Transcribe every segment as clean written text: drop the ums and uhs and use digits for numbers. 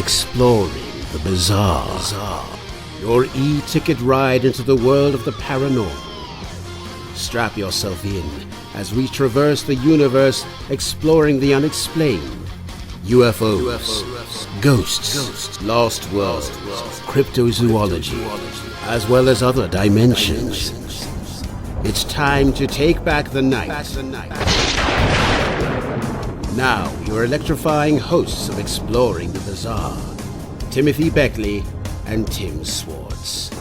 Exploring the bizarre. Your e-ticket ride into the world of the paranormal. Strap yourself in as we traverse the universe exploring the unexplained. UFOs, ghosts, lost worlds, cryptozoology, as well as other dimensions. It's time to take back the night. Now, your electrifying hosts of Exploring the Bizarre, Timothy Beckley and Tim Swartz.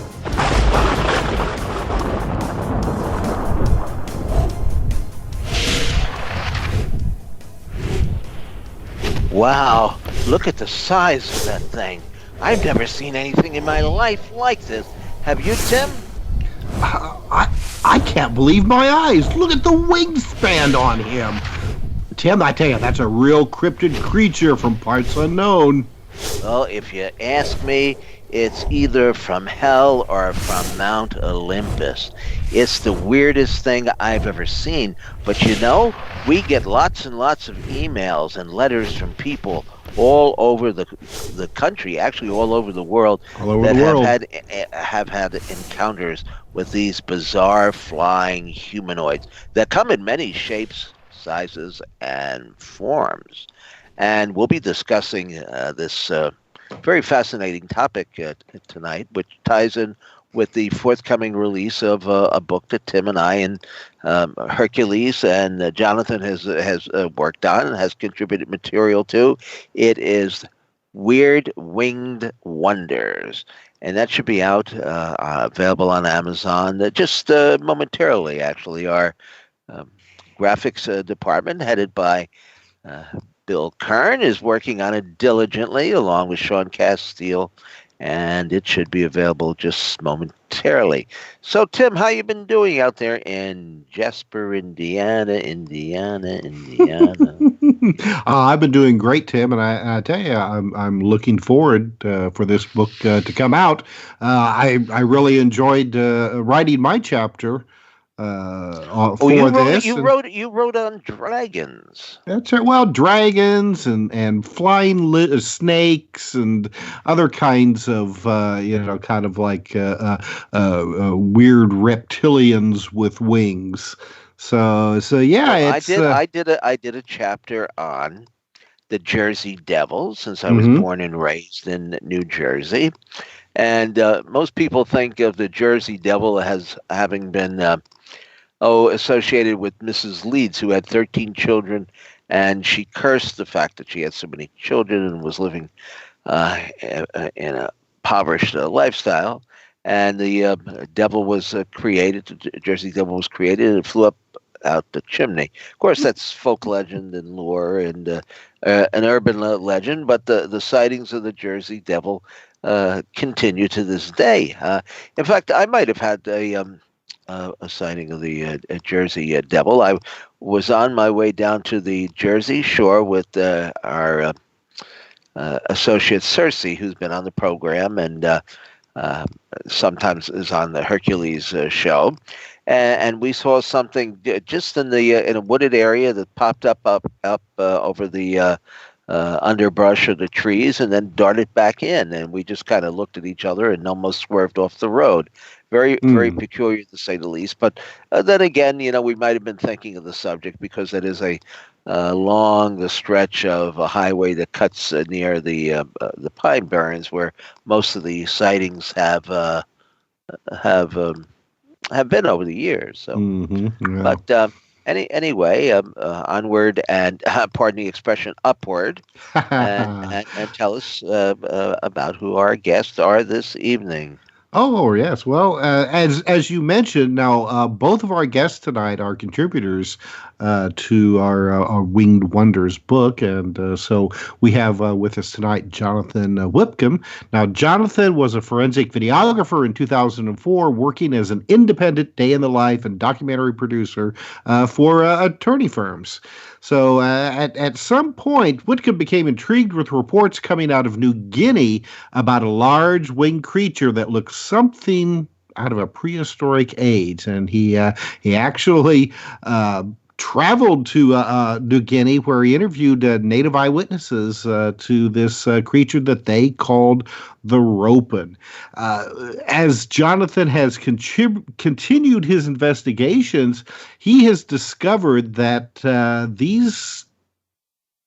Wow, look at the size of that thing. I've never seen anything in my life like this. Have you, Tim? I can't believe my eyes. Look at the wingspan on him. Tim, I tell you, that's a real cryptid creature from parts unknown. Well, if you ask me, it's either from hell or from Mount Olympus. It's the weirdest thing I've ever seen. But you know, we get lots and lots of emails and letters from people all over the country, actually all over the world, have had encounters with these bizarre flying humanoids that come in many shapes, sizes, and forms. And we'll be discussing this very fascinating topic tonight, which ties in with the forthcoming release of a book that Tim and I and Hercules and Jonathan has worked on and has contributed material to. It is Weird Winged Wonders, and that should be out, available on Amazon just momentarily, actually. Our graphics department, headed by Bill Kern, is working on it diligently, along with Sean Castile, and it should be available just momentarily. So, Tim, how you been doing out there in Jasper, Indiana? I've been doing great, Tim, and I tell you, I'm looking forward for this book to come out. I really enjoyed writing my chapter. You wrote on dragons. That's right. Well, dragons and flying snakes and other kinds of kind of like weird reptilians with wings. So yeah, I did a chapter on the Jersey Devil, since I was born and raised in New Jersey, and most people think of the Jersey Devil as having been associated with Mrs. Leeds, who had 13 children, and she cursed the fact that she had so many children and was living in a impoverished lifestyle. And the devil was created, the Jersey Devil was created, and it flew up out the chimney. Of course, that's folk legend and lore and an urban legend, but the sightings of the Jersey Devil continue to this day. In fact, I might have had a sighting of the Jersey Devil. I was on my way down to the Jersey Shore with our associate Cersei, who's been on the program and sometimes is on the Hercules show. And we saw something just in a wooded area that popped up over the underbrush of the trees and then darted back in. And we just kind of looked at each other and almost swerved off the road. Very, very peculiar, to say the least. But then again, we might have been thinking of the subject because it is a long stretch of a highway that cuts near the pine barrens, where most of the sightings have been over the years. So, yeah. But anyway, onward and pardon the expression, upward, and tell us about who our guests are this evening. Oh, yes. Well, as you mentioned, now both of our guests tonight are contributors to our Winged Wonders book, and so we have with us tonight Jonathan Whipcomb. Now, Jonathan was a forensic videographer in 2004, working as an independent day-in-the-life and documentary producer for attorney firms. So at some point, Whitcomb became intrigued with reports coming out of New Guinea about a large winged creature that looked something out of a prehistoric age, and he actually traveled to New Guinea, where he interviewed native eyewitnesses to this creature that they called the Ropen. As Jonathan has continued his investigations, he has discovered that these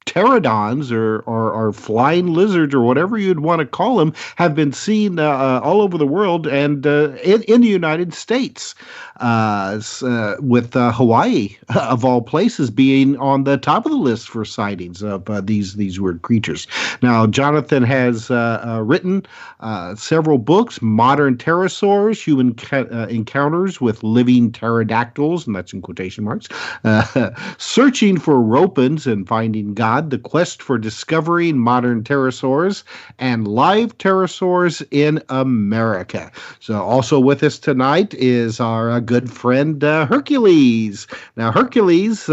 pterodons or flying lizards or whatever you'd want to call them have been seen all over the world and in the United States, with Hawaii of all places being on the top of the list for sightings of these weird creatures. Now, Jonathan has written several books: Modern Pterosaurs, Human Encounters with Living Pterodactyls, and that's in quotation marks, Searching for Ropens and Finding God, The Quest for Discovering Modern Pterosaurs, and Live Pterosaurs in America. So also with us tonight is our good friend Hercules. Now, Hercules,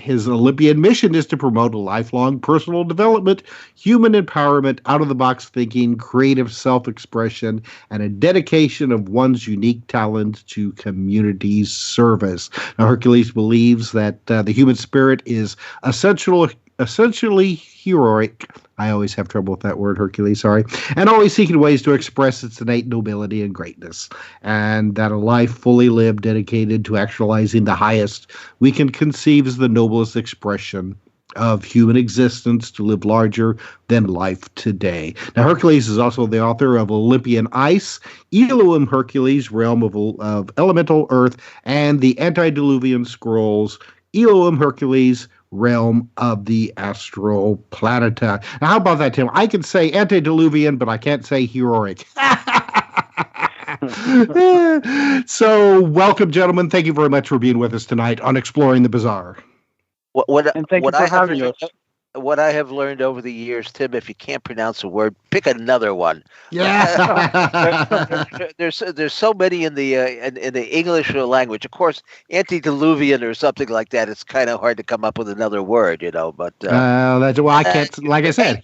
his Olympian mission is to promote a lifelong personal development, human empowerment, out-of-the-box thinking, creative self-expression, and a dedication of one's unique talent to community service. Now, Hercules believes that the human spirit is essentially heroic. I always have trouble with that word, Hercules, sorry. And always seeking ways to express its innate nobility and greatness. And that a life fully lived, dedicated to actualizing the highest we can conceive as the noblest expression of human existence, to live larger than life today. Now, Hercules is also the author of Olympian Ice, Elohim Hercules, Realm of Elemental Earth, and the Antediluvian Scrolls, Elohim Hercules, Realm of the Astral Planeta. Now, how about that, Tim? I can say antediluvian, but I can't say heroic. So, welcome, gentlemen. Thank you very much for being with us tonight on Exploring the Bizarre. And thank you for having us. What I have learned over the years, Tim, if you can't pronounce a word, pick another one. Yeah. There's so many in the English language. Of course, antediluvian or something like that. It's kind of hard to come up with another word, But that's why I can't. Like I said,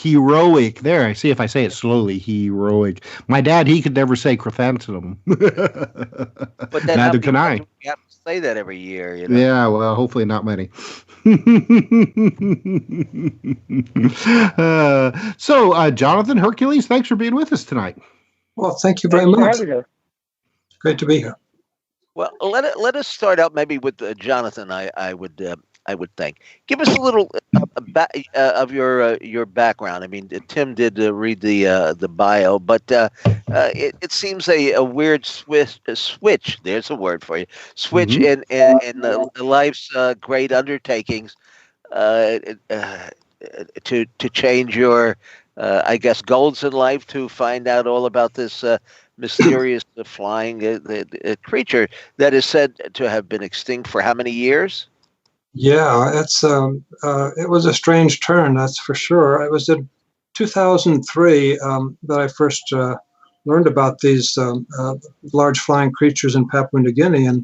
heroic. There, I see. If I say it slowly, heroic. My dad, he could never say chrysanthemum. But then neither can I. You have to say that every year, Yeah, well, hopefully not many. So, Jonathan, Hercules, thanks for being with us tonight. Well, thank you very much. Great to be here. Well, let us start out maybe with Jonathan. I would think. Give us a little of your background. I mean, Tim did read the bio, but it seems a weird switch. There's a word for you. Switch in life's great undertakings to change your, I guess, goals in life, to find out all about this mysterious flying creature that is said to have been extinct for how many years? Yeah, it was a strange turn, that's for sure. It was in 2003 that I first learned about these large flying creatures in Papua New Guinea, and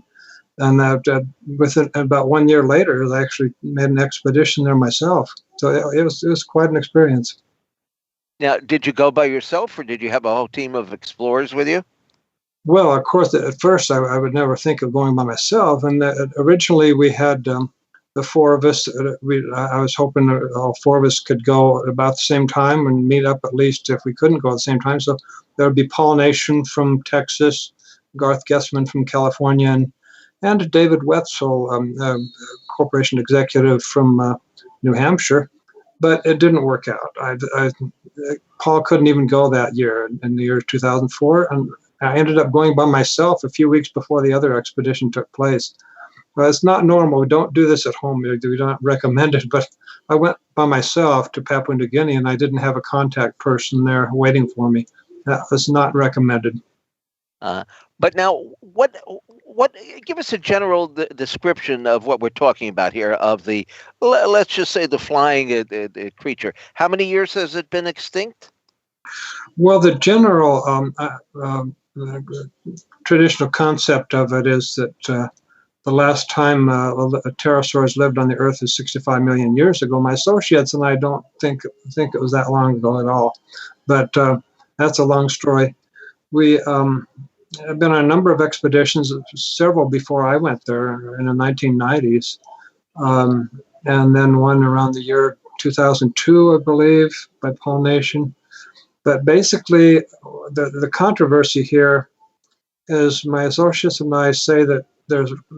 within about 1 year later, I actually made an expedition there myself. So it was quite an experience. Now, did you go by yourself, or did you have a whole team of explorers with you? Well, of course, at first I would never think of going by myself, and originally we had. The four of us, I was hoping all four of us could go about the same time and meet up, at least if we couldn't go at the same time. So there would be Paul Nation from Texas, Garth Gessman from California, and David Wetzel, corporation executive from New Hampshire. But it didn't work out. Paul couldn't even go that year, in the year 2004. And I ended up going by myself a few weeks before the other expedition took place. Well, it's not normal. We don't do this at home. We don't recommend it. But I went by myself to Papua New Guinea, and I didn't have a contact person there waiting for me. That was not recommended. But now, what? Give us a general description of what we're talking about here. Of the, let's just say, the flying creature. How many years has it been extinct? Well, the general traditional concept of it is that. The last time pterosaurs lived on the Earth is 65 million years ago. My associates and I don't think it was that long ago at all, but that's a long story. We I've been on a number of expeditions, several before I went there in the 1990s, and then one around the year 2002, I believe, by pollination. But basically, the controversy here is my associates and I say that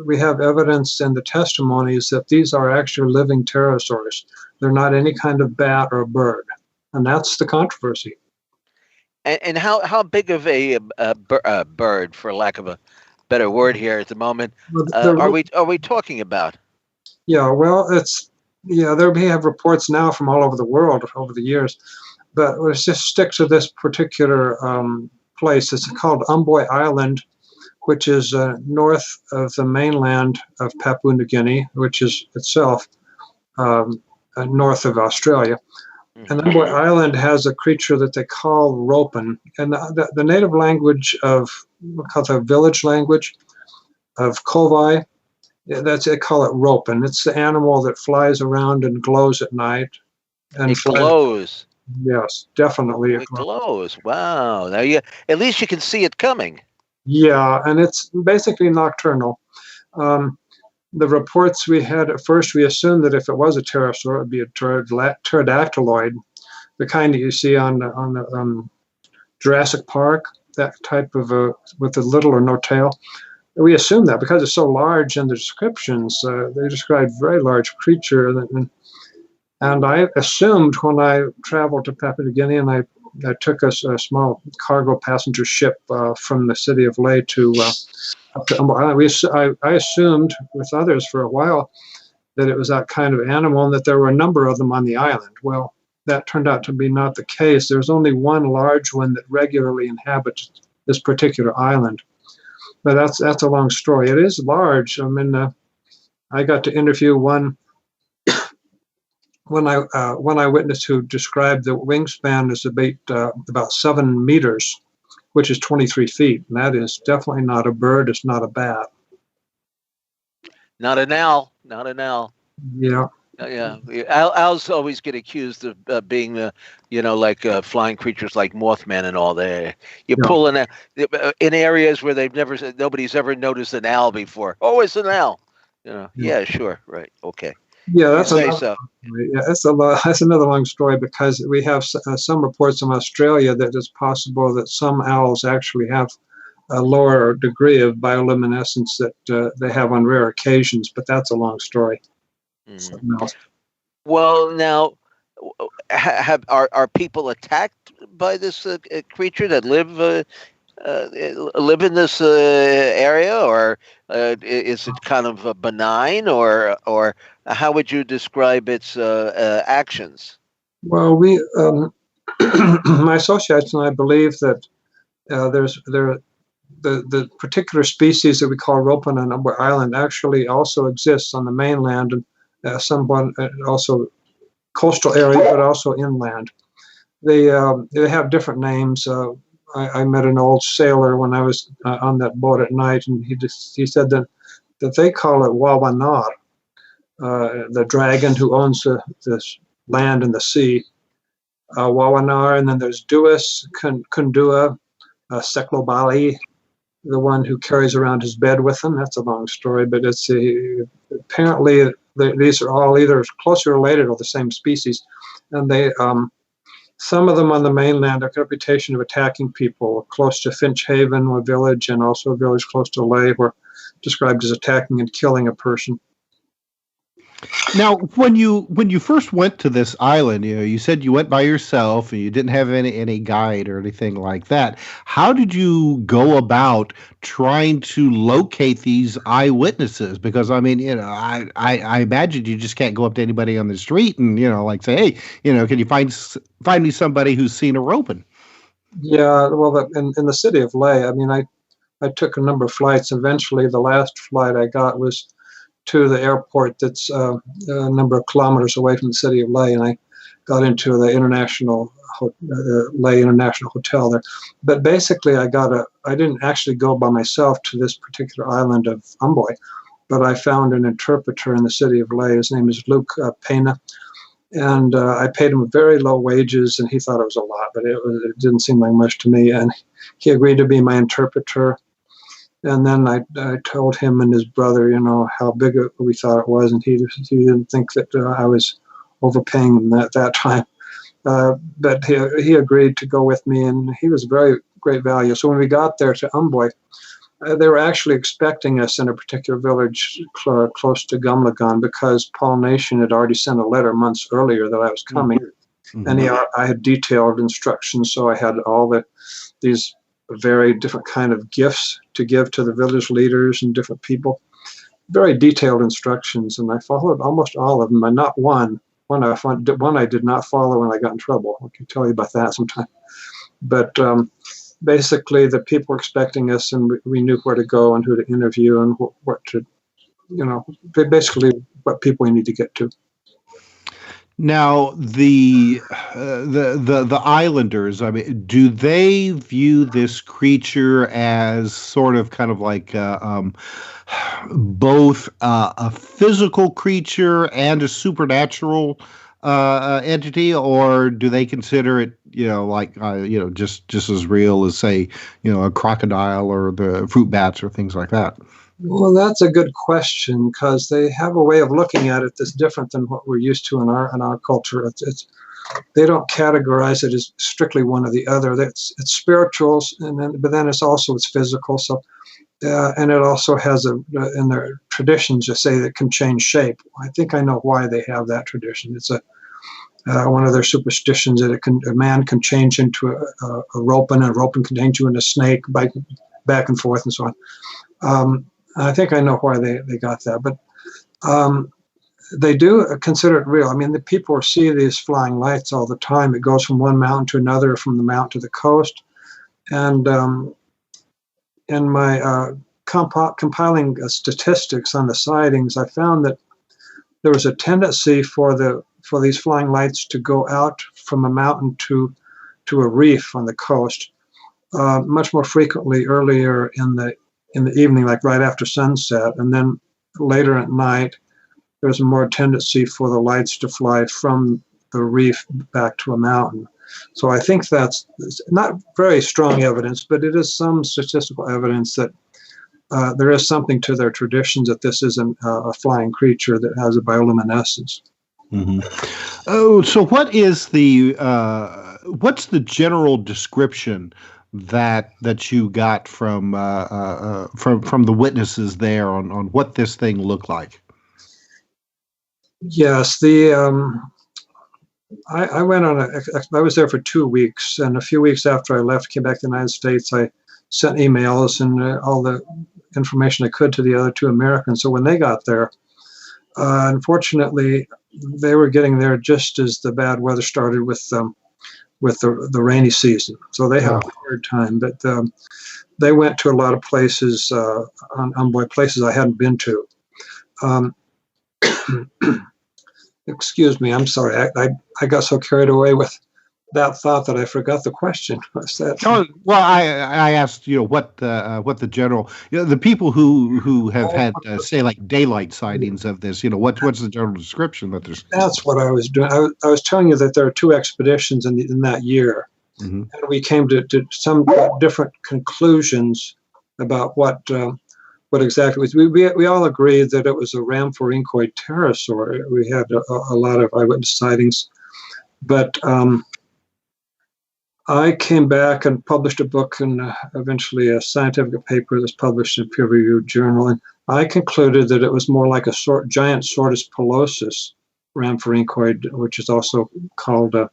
we have evidence in the testimonies that these are actually living pterosaurs. They're not any kind of bat or bird, and that's the controversy. And how big of a bird, for lack of a better word here at the moment, are we talking about? Yeah, well, there we have reports now from all over the world over the years, but let's just stick to this particular place. It's called Umboy Island, which is north of the mainland of Papua New Guinea, which is itself north of Australia. And Umboy Island has a creature that they call Ropen. And the native language of, we call it the village language of Kovai, they call it Ropen. It's the animal that flies around and glows at night. And it glows. Yes, definitely. It glows. Wow. Now at least you can see it coming. Yeah, and it's basically nocturnal. The reports we had at first, we assumed that if it was a pterosaur, it would be a pterodactyloid, the kind that you see on the Jurassic Park, that type of with a little or no tail. We assumed that because it's so large in the descriptions, they described very large creature. And I assumed when I traveled to Papua New Guinea and I took a small cargo passenger ship from the city of Leh to up to Umboy Island. I assumed with others for a while that it was that kind of animal and that there were a number of them on the island. Well, that turned out to be not the case. There's only one large one that regularly inhabits this particular island. But that's a long story. It is large. I mean, I got to interview one eyewitness who described the wingspan as about 7 meters, which is 23 feet. And that is definitely not a bird. It's not a bat. Not an owl. Not an owl. Yeah. Yeah. Owls always get accused of being like flying creatures like Mothman and all that. You pull in areas where nobody's ever noticed an owl before. Oh, it's an owl. Yeah, sure. Right. Okay. Yeah, that's another long story because we have some reports from Australia that it's possible that some owls actually have a lower degree of bioluminescence that they have on rare occasions, but that's a long story. Well, now, are people attacked by this creature that live in this area, or is it kind of benign, or how would you describe its actions? Well, my associates and I believe that the particular species that we call Ropen on Umboy Island actually also exists on the mainland and somewhat also coastal area, but also inland. They have different names. I met an old sailor when I was on that boat at night, and he said that they call it Wawanar, the dragon who owns this land and the sea. Wawanar, and then there's Duas, Kundua, Seklobali, the one who carries around his bed with him. That's a long story, but it's apparently these are all either closely related or the same species, and they some of them on the mainland have a reputation of attacking people. Close to Finch Haven, a village, and also a village close to Leh, were described as attacking and killing a person. Now, when you first went to this island, you said you went by yourself and you didn't have any guide or anything like that. How did you go about trying to locate these eyewitnesses? Because I mean, I imagine you just can't go up to anybody on the street and like say, hey, can you find me somebody who's seen a Ropen? Yeah, well, in the city of Leh, I mean, I took a number of flights. Eventually, the last flight I got was to the airport that's a number of kilometers away from the city of Leh, and I got into the Leh International Hotel there. But basically, I didn't actually go by myself to this particular island of Umboy, but I found an interpreter in the city of Leh. His name is Luke Pena, and I paid him very low wages, and he thought it was a lot, but it didn't seem like much to me. And he agreed to be my interpreter. And then I told him and his brother, how big we thought it was, and he didn't think that I was overpaying him at that time. But he agreed to go with me, and he was very great value. So when we got there to Umboy, they were actually expecting us in a particular village close to Gumlagon, because Paul Nation had already sent a letter months earlier that I was coming. Mm-hmm. And I had detailed instructions, so I had all these very different kind of gifts to give to the village leaders and different people. Very detailed instructions, and I followed almost all of them, and not one. One I did not follow, and I got in trouble. I can tell you about that sometime. But basically, the people were expecting us, and we knew where to go and who to interview and what to, basically what people we need to get to. Now, the islanders, I mean, do they view this creature as sort of kind of like both a physical creature and a supernatural entity, or do they consider it, just as real as, say, a crocodile or the fruit bats or things like that? Well, that's a good question, because they have a way of looking at it that's different than what we're used to in our culture. They don't categorize it as strictly one or the other. It's spirituals, but then it's physical. So, and it also has in their traditions, you say that it can change shape. I think I know why they have that tradition. It's one of their superstitions that a man can change into a Ropen, and a Ropen can change you into a snake, back and forth and so on. I think I know why they got that, but they do consider it real. I mean, the people see these flying lights all the time. It goes from one mountain to another, from the mountain to the coast. And in my compiling statistics on the sightings, I found that there was a tendency for these flying lights to go out from a mountain to a reef on the coast much more frequently earlier in the evening, like right after sunset, and then later at night, there's a more tendency for the lights to fly from the reef back to a mountain. So I think that's not very strong evidence, but it is some statistical evidence that there is something to their traditions, that this isn't a flying creature that has a bioluminescence. Mm-hmm. Oh, so what is what's the general description that you got from the witnesses there on what this thing looked like? Yes, I went on I was there for 2 weeks, and a few weeks after I left, came back to the United States, I sent emails and all the information I could to the other two Americans. So when they got there, unfortunately, they were getting there just as the bad weather started with the rainy season. So they had a hard time, but they went to a lot of places, places I hadn't been to. Excuse me, I'm sorry. I got so carried away with that thought that I forgot the question. What's that? Oh, well, I asked, what the general, the people who have had, say, like daylight sightings of this, what's the general description that there's? That's what I was doing. I was telling you that there are 2 expeditions in that year, mm-hmm. and we came to some different conclusions about what exactly was. We all agreed that it was a rhamphorhynchoid pterosaur. We had a lot of eyewitness sightings, but I came back and published a book, and eventually a scientific paper that's published in a peer-reviewed journal. And I concluded that it was more like a giant Sortus pilosus rhamphorhynchoid, which is also called that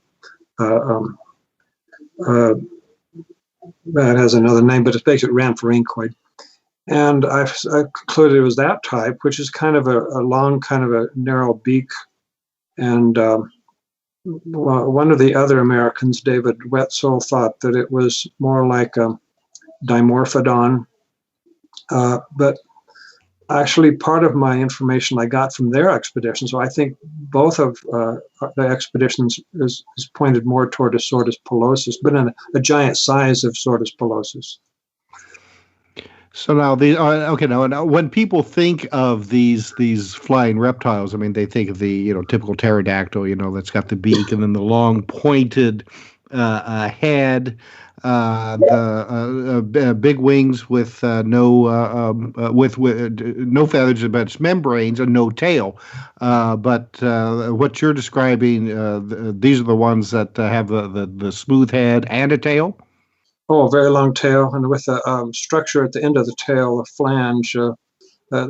has another name, but it's basically rhamphorhynchoid. And I concluded it was that type, which is kind of a long, kind of a narrow beak. And one of the other Americans, David Wetzel, thought that it was more like a Dimorphodon. But actually, part of my information I got from their expedition, so I think both of the expeditions is pointed more toward a Sortus pilosus, but in a giant size of Sortus pilosus. So now now when people think of these flying reptiles, I mean, they think of the typical pterodactyl, that's got the beak and then the long pointed head, the big wings with with no feathers, but it's membranes, and no tail. But what you're describing, these are the ones that have the smooth head and a tail. Oh, a very long tail, and with a structure at the end of the tail, a flange.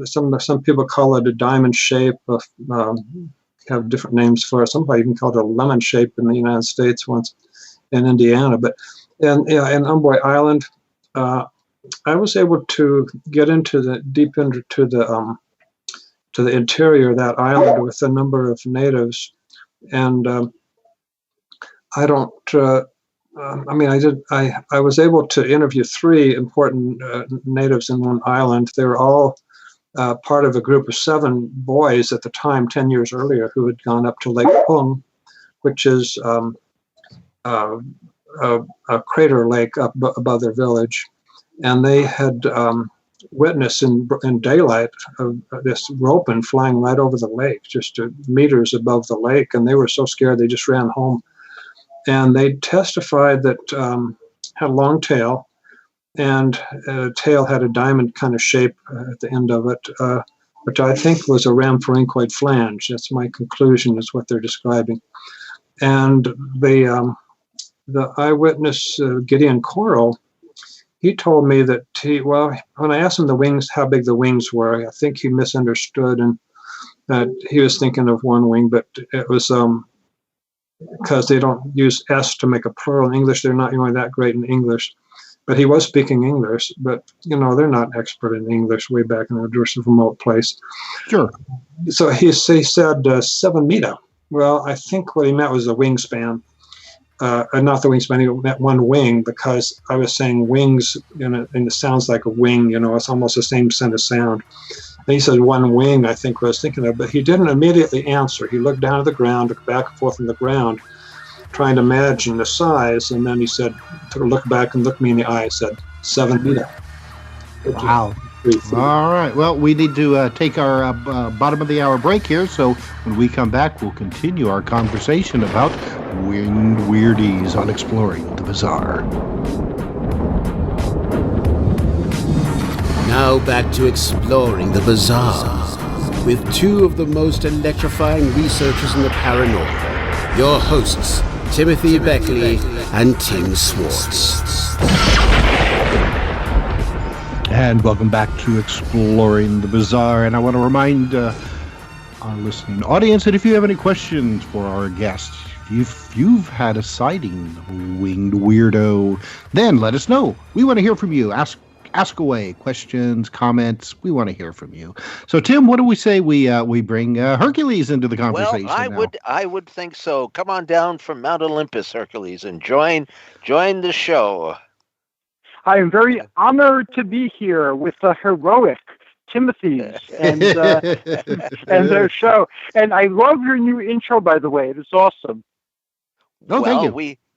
Some people call it a diamond shape. Have different names for it. Somebody even called it a lemon shape in the United States once, in Indiana. But in Umboy Island, I was able to get deep into the interior of that island with a number of natives, and I don't. I was able to interview 3 important natives in one island. They were all part of a group of 7 boys at the time, 10 years earlier, who had gone up to Lake Pung, which is a crater lake up above their village. And they had witnessed in daylight this Ropen flying right over the lake, just meters above the lake. And they were so scared they just ran home. And they testified that had a long tail, and the tail had a diamond kind of shape at the end of it, which I think was a rhamphorhynchoid flange. That's my conclusion, is what they're describing. And the eyewitness, Gideon Coral, he told me that when I asked him the wings, how big the wings were, I think he misunderstood, and that he was thinking of one wing, but it was because they don't use S to make a plural in English. They're not really that great in English. But he was speaking English, but, they're not expert in English way back in a remote place. Sure. So he said 7 meter. Well, I think what he meant was a wingspan. Not the wingspan, he meant one wing, because I was saying wings, and it sounds like a wing, it's almost the same set of sound. And he said one wing, I think, what I was thinking of, but he didn't immediately answer. He looked down at the ground, looked back and forth on the ground, trying to imagine the size, and then he said, took a look back and looked me in the eye and said, 7 meter. Wow. All right. Well, we need to take our bottom of the hour break here, so when we come back, we'll continue our conversation about winged weirdies on Exploring the Bizarre. Now back to Exploring the Bizarre with 2 of the most electrifying researchers in the paranormal, your hosts, Timothy Beckley and Tim Swartz. And welcome back to Exploring the Bizarre. And I want to remind our listening audience that if you have any questions for our guests, if you've had a sighting, winged weirdo, then let us know. We want to hear from you. Ask away. Questions, comments. We want to hear from you. So, Tim, what do we say we bring Hercules into the conversation? Well, I would think so. Come on down from Mount Olympus, Hercules, and join the show. I am very honored to be here with the heroic Timothy's and their show. And I love your new intro, by the way. It is awesome. Oh, thank you.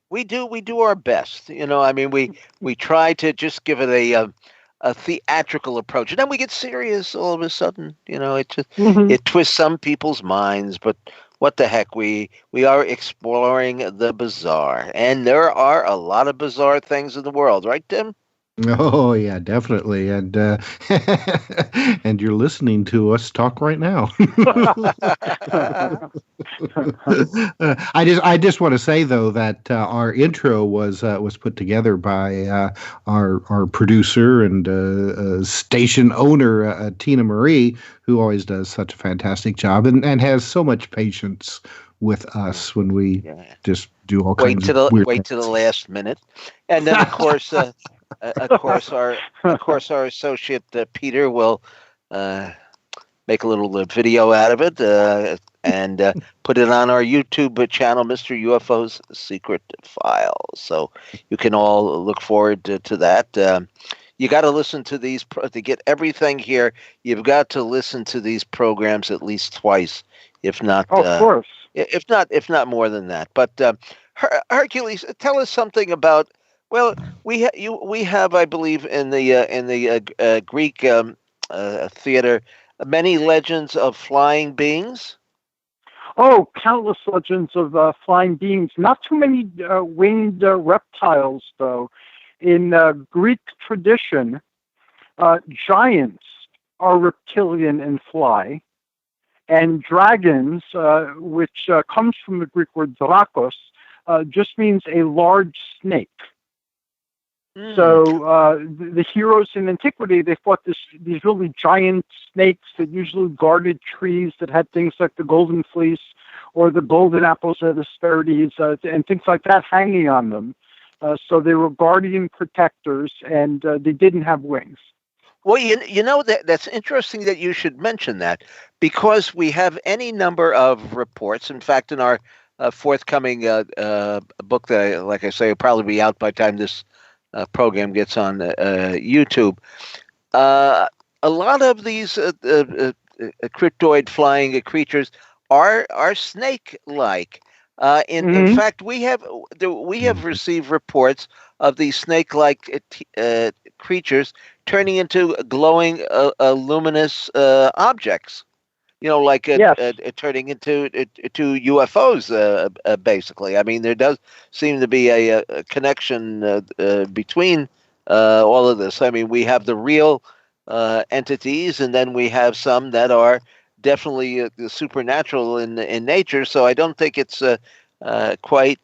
We do our best. We try to just give it a theatrical approach, and then we get serious all of a sudden. It twists some people's minds, but what the heck? We are exploring the bizarre, and there are a lot of bizarre things in the world, right, Tim? Oh yeah, definitely, and and you're listening to us talk right now. I just want to say though that our intro was put together by our producer and station owner Tina Marie, who always does such a fantastic job and has so much patience with us when we just do all kinds of weird wait to the last minute, and then of course. Of course, our associate Peter will make a little video out of it and put it on our YouTube channel, Mr. UFO's Secret Files. So you can all look forward to that. You got to listen to these to get everything here. You've got to listen to these programs at least twice, if not. Of course. If not more than that. But Hercules, tell us something about. Well, we have, I believe, in the Greek theater, many legends of flying beings. Oh, countless legends of flying beings. Not too many winged reptiles, though. In Greek tradition, giants are reptilian and fly, and dragons, which comes from the Greek word drakos, just means a large snake. So the heroes in antiquity, they fought these really giant snakes that usually guarded trees that had things like the golden fleece or the golden apples of Hesperides and things like that hanging on them. So they were guardian protectors, and they didn't have wings. Well, you know that's interesting that you should mention that, because we have any number of reports. In fact, in our forthcoming book that, like I say, will probably be out by the time this program gets on YouTube. A lot of these cryptoid flying creatures are snake-like. In fact, we have received reports of these snake-like creatures turning into glowing, luminous objects. You know, like turning into UFOs, basically. I mean, there does seem to be a connection between all of this. I mean, we have the real entities, and then we have some that are definitely supernatural in nature. So I don't think it's quite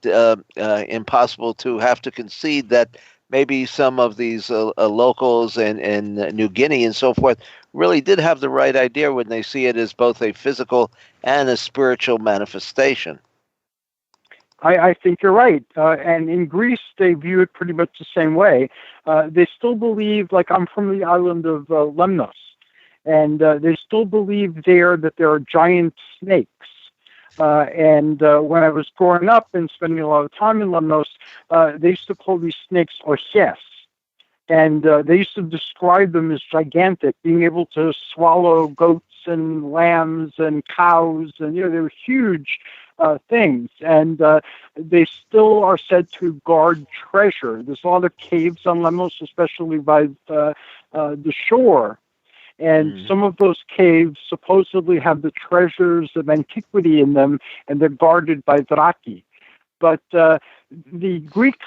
impossible to have to concede that maybe some of these locals in New Guinea and so forth really did have the right idea when they see it as both a physical and a spiritual manifestation. I think you're right. And in Greece, they view it pretty much the same way. They still believe, like I'm from the island of Lemnos, and they still believe there that there are giant snakes. And when I was growing up and spending a lot of time in Lemnos, they used to call these snakes orches. And they used to describe them as gigantic, being able to swallow goats and lambs and cows. And, they were huge things. And they still are said to guard treasure. There's a lot of caves on Lemnos, especially by the shore. And some of those caves supposedly have the treasures of antiquity in them, and they're guarded by draki. But the Greeks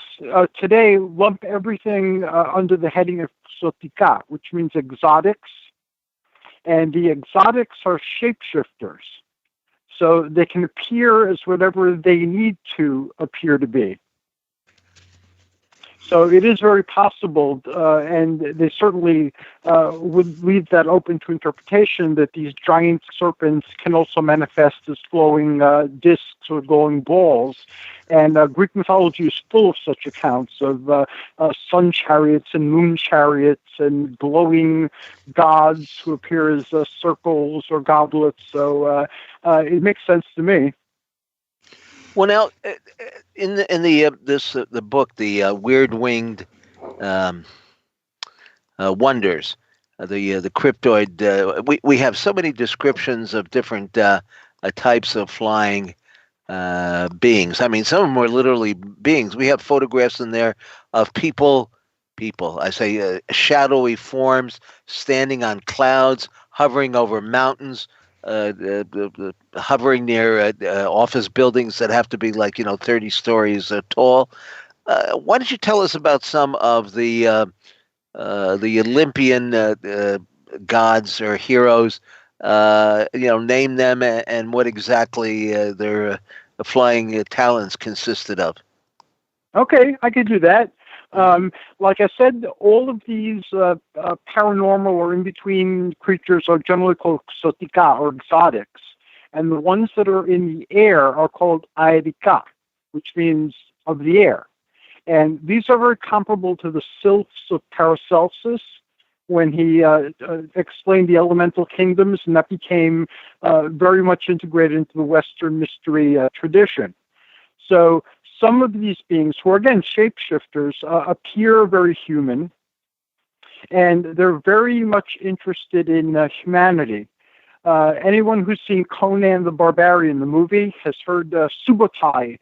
today lump everything under the heading of exotica, which means exotics. And the exotics are shapeshifters. So they can appear as whatever they need to appear to be. So it is very possible, and they certainly would leave that open to interpretation, that these giant serpents can also manifest as glowing discs or glowing balls. And Greek mythology is full of such accounts of sun chariots and moon chariots and glowing gods who appear as circles or goblets. So it makes sense to me. Well, now, in the book, the Weird Winged Wonders, the cryptoid, we have so many descriptions of different types of flying beings. I mean, some of them are literally beings. We have photographs in there of people. I say shadowy forms standing on clouds, hovering over mountains. Hovering near office buildings that have to be 30 stories tall. Why don't you tell us about some of the Olympian gods or heroes? Name them and what exactly their flying talents consisted of. Okay, I could do that. Like I said, all of these paranormal or in-between creatures are generally called exotica, or exotics. And the ones that are in the air are called aerika, which means of the air. And these are very comparable to the sylphs of Paracelsus when he explained the elemental kingdoms, and that became very much integrated into the Western mystery tradition. So some of these beings, who are again shapeshifters, appear very human, and they're very much interested in humanity. Anyone who's seen Conan the Barbarian, the movie, has heard Subotai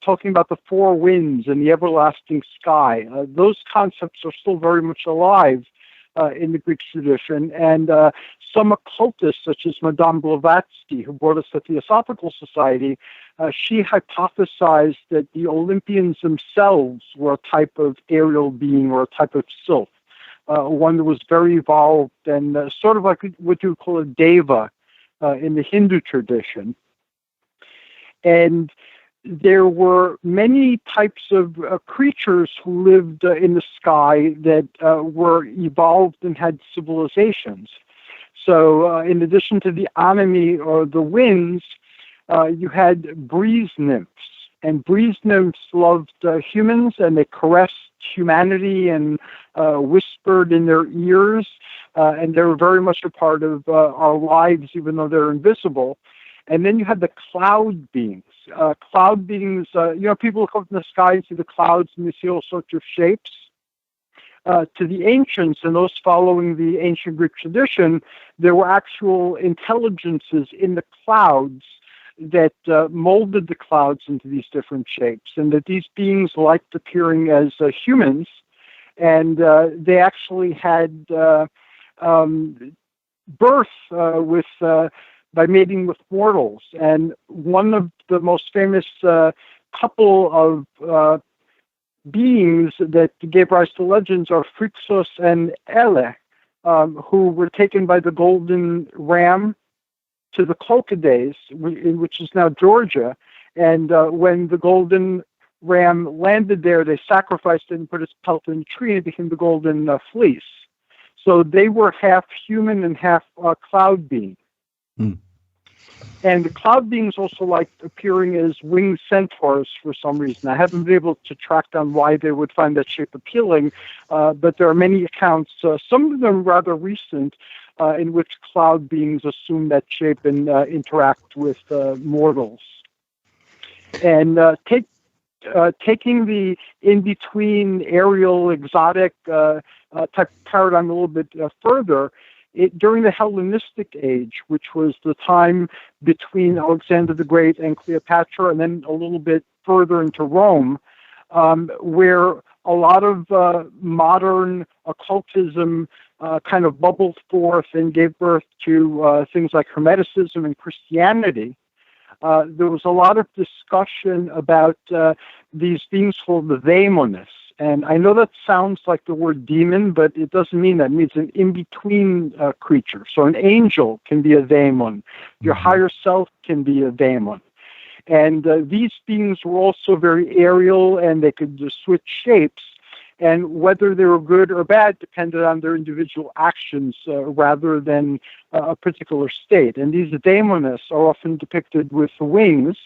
talking about the four winds and the everlasting sky. Those concepts are still very much alive in the Greek tradition. And some occultists, such as Madame Blavatsky, who brought us the Theosophical Society, she hypothesized that the Olympians themselves were a type of aerial being or a type of sylph, one that was very evolved and sort of like what you would call a deva in the Hindu tradition. And there were many types of creatures who lived in the sky that were evolved and had civilizations. So in addition to the anemone or the winds, you had breeze nymphs. And breeze nymphs loved humans, and they caressed humanity and whispered in their ears. And they were very much a part of our lives, even though they're invisible. And then you had the cloud beings. Cloud beings, people look up in the sky and see the clouds and they see all sorts of shapes. To the ancients and those following the ancient Greek tradition, there were actual intelligences in the clouds that molded the clouds into these different shapes, and that these beings liked appearing as humans, and they actually had birth by mating with mortals. And one of the most famous couple of beings that gave rise to legends are Phrixus and Ele, who were taken by the golden ram to the Colchides, which is now Georgia. And when the golden ram landed there, they sacrificed it and put its pelt in a tree, and it became the golden fleece. So they were half human and half cloud being. Mm. And the cloud beings also liked appearing as winged centaurs for some reason. I haven't been able to track down why they would find that shape appealing, but there are many accounts, some of them rather recent, in which cloud beings assume that shape and interact with mortals. And taking the in-between aerial, exotic type paradigm a little bit further, during the Hellenistic age, which was the time between Alexander the Great and Cleopatra, and then a little bit further into Rome, where a lot of modern occultism kind of bubbled forth and gave birth to things like Hermeticism and Christianity. There was a lot of discussion about these beings called the daemonists. And I know that sounds like the word demon, but it doesn't mean that. It means an in-between creature. So an angel can be a daemon. Your higher self can be a daemon. And these beings were also very aerial, and they could just switch shapes. And whether they were good or bad depended on their individual actions rather than a particular state. And these daemonists are often depicted with wings.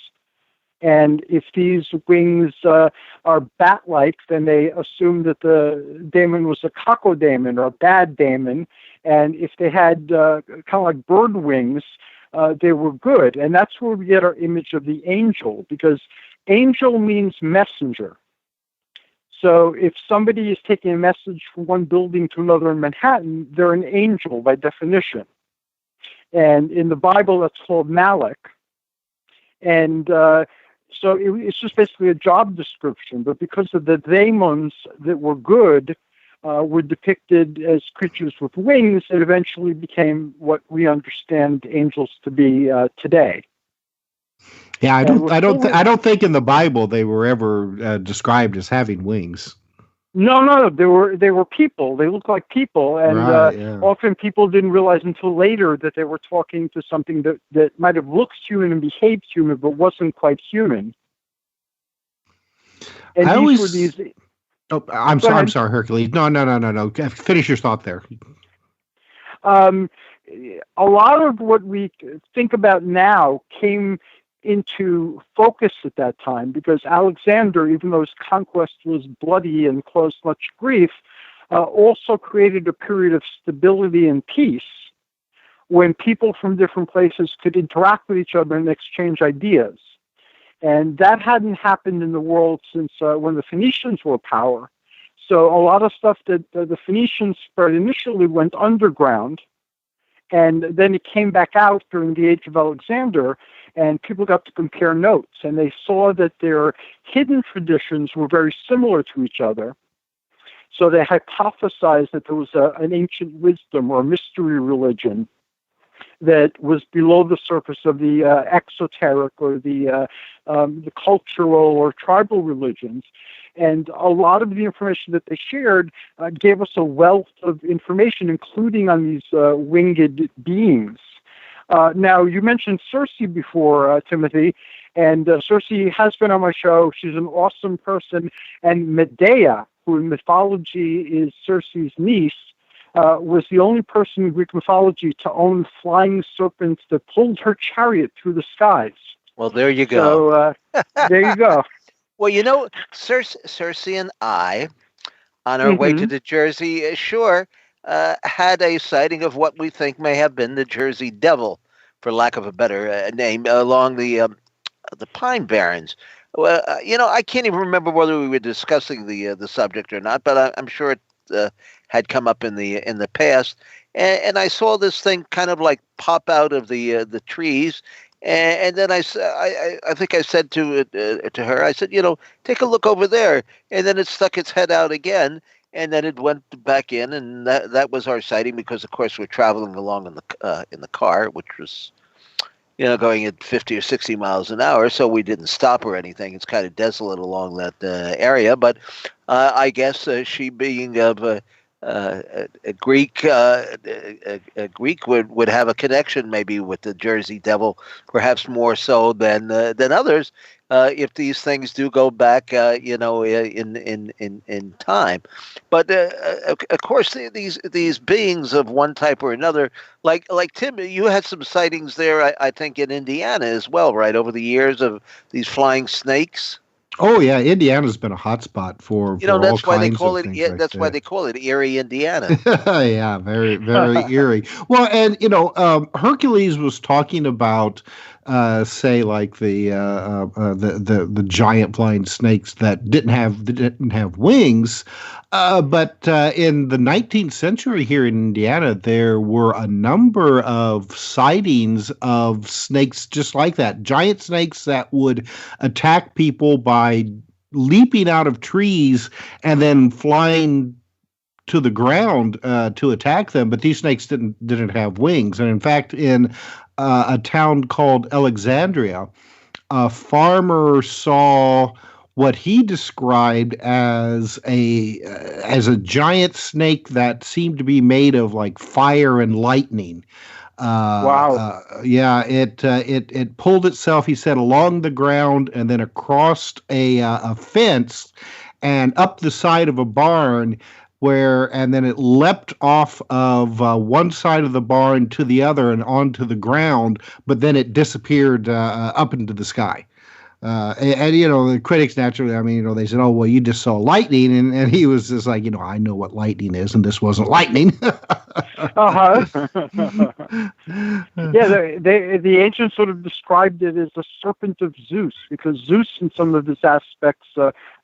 And if these wings are bat-like, then they assume that the daemon was a cacodemon or a bad daemon. And if they had kind of like bird wings, they were good. And that's where we get our image of the angel, because angel means messenger. So if somebody is taking a message from one building to another in Manhattan, they're an angel by definition. And in the Bible, that's called Malach. And so it's just basically a job description. But because of the daemons that were good, were depicted as creatures with wings, it eventually became what we understand angels to be today. Yeah, I don't think in the Bible they were ever described as having wings. No, they were people. They looked like people, and often people didn't realize until later that they were talking to something that might have looked human and behaved human, but wasn't quite human. And I'm sorry, Hercules. No. Finish your thought there. A lot of what we think about now came into focus at that time, because Alexander, even though his conquest was bloody and caused much grief, also created a period of stability and peace when people from different places could interact with each other and exchange ideas. And that hadn't happened in the world since when the Phoenicians were power. So a lot of stuff that the Phoenicians spread initially went underground, and then it came back out during the age of Alexander, and people got to compare notes, and they saw that their hidden traditions were very similar to each other. So they hypothesized that there was an ancient wisdom or a mystery religion that was below the surface of the exoteric or the cultural or tribal religions. And a lot of the information that they shared gave us a wealth of information, including on these winged beings. Now, you mentioned Circe before, Timothy, and Circe has been on my show. She's an awesome person. And Medea, who in mythology is Circe's niece, was the only person in Greek mythology to own flying serpents that pulled her chariot through the skies. Well, there you go. So there you go. Well, you know, Circe and I, on our way to the Jersey Shore, had a sighting of what we think may have been the Jersey Devil, for lack of a better name, along the Pine Barrens. Well, you know, I can't even remember whether we were discussing the subject or not, but I'm sure it had come up in the past. And I saw this thing kind of like pop out of the trees. And then I think I said to her, I said, you know, take a look over there. And then it stuck its head out again, and then it went back in, and that was our sighting, because of course we're traveling along in the car, which was, you know, going at 50 or 60 miles an hour, so we didn't stop or anything. It's kind of desolate along that area, but I guess she being of a Greek would have a connection maybe with the Jersey Devil, perhaps more so than others, if these things do go back, you know, in time. But of course, these beings of one type or another, like Tim, you had some sightings there, I think, in Indiana as well, right, over the years, of these flying snakes. Oh yeah, Indiana's been a hot spot for you know, that's all why they kinds call of it. things Yeah, like that's why that. they call it Erie, Indiana. Yeah, very, very eerie. Well, and you know, Hercules was talking about, say, like the giant flying snakes that didn't have wings. But in the 19th century here in Indiana, there were a number of sightings of snakes just like that, giant snakes that would attack people by leaping out of trees and then flying to the ground to attack them. But these snakes didn't have wings. And in fact, in a town called Alexandria, a farmer saw what he described as a giant snake that seemed to be made of like fire and lightning. Wow. Yeah, it pulled itself, he said, along the ground and then across a fence and up the side of a barn, and then it leapt off of one side of the barn to the other and onto the ground, but then it disappeared up into the sky. And you know, the critics naturally, I mean, you know, they said, "Oh, well, you just saw lightning," and he was just like, you know, I know what lightning is, and this wasn't lightning. Yeah, the ancients sort of described it as a serpent of Zeus, because Zeus, in some of his aspects,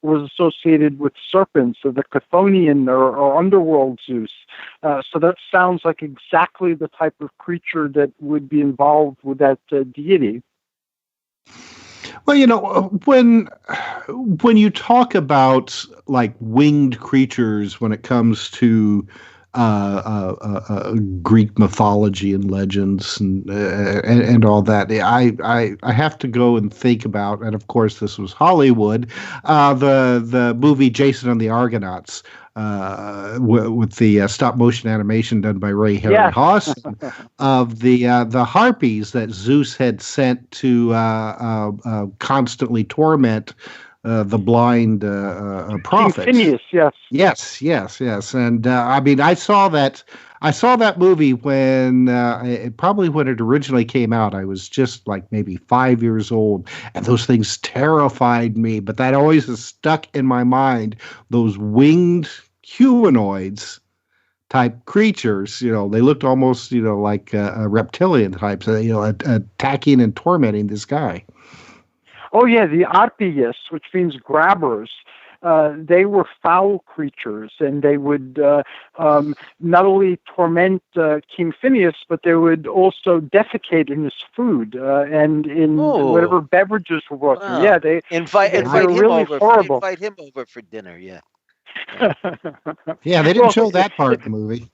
was associated with serpents, or the Chthonian or underworld Zeus. So that sounds like exactly the type of creature that would be involved with that deity. Well, you know, when you talk about like winged creatures, when it comes to Greek mythology and legends and all that, I have to go and think about, and of course this was Hollywood, the movie Jason and the Argonauts, with the stop motion animation done by Ray Harryhausen, of the harpies that Zeus had sent to constantly torment the blind prophets. King Phineas, yes. And I mean, I saw that movie when it originally came out. I was just like maybe 5 years old, and those things terrified me. But that always is stuck in my mind. Those winged humanoids type creatures, you know, they looked almost, you know, like reptilian types, you know, attacking and tormenting this guy. Oh yeah, the Arpies, which means grabbers. They were foul creatures, and they would not only torment King Phineas, but they would also defecate in his food and in whatever beverages were brought to him. Yeah, they invite him really over. Horrible. Invite him over for dinner. Yeah. Yeah, they didn't show that part in the movie.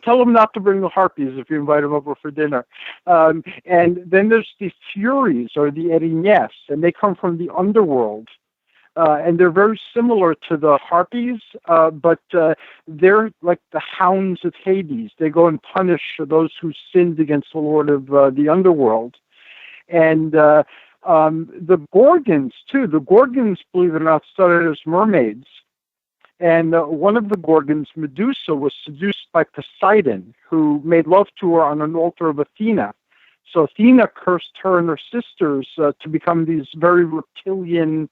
Tell them not to bring the harpies if you invite them over for dinner. And then there's the Furies, or the Erinyes, and they come from the underworld. And they're very similar to the harpies, but they're like the hounds of Hades. They go and punish those who sinned against the Lord of the underworld. And the Gorgons, too. The Gorgons, believe it or not, started as mermaids. And one of the Gorgons, Medusa, was seduced by Poseidon, who made love to her on an altar of Athena. So Athena cursed her and her sisters to become these very reptilian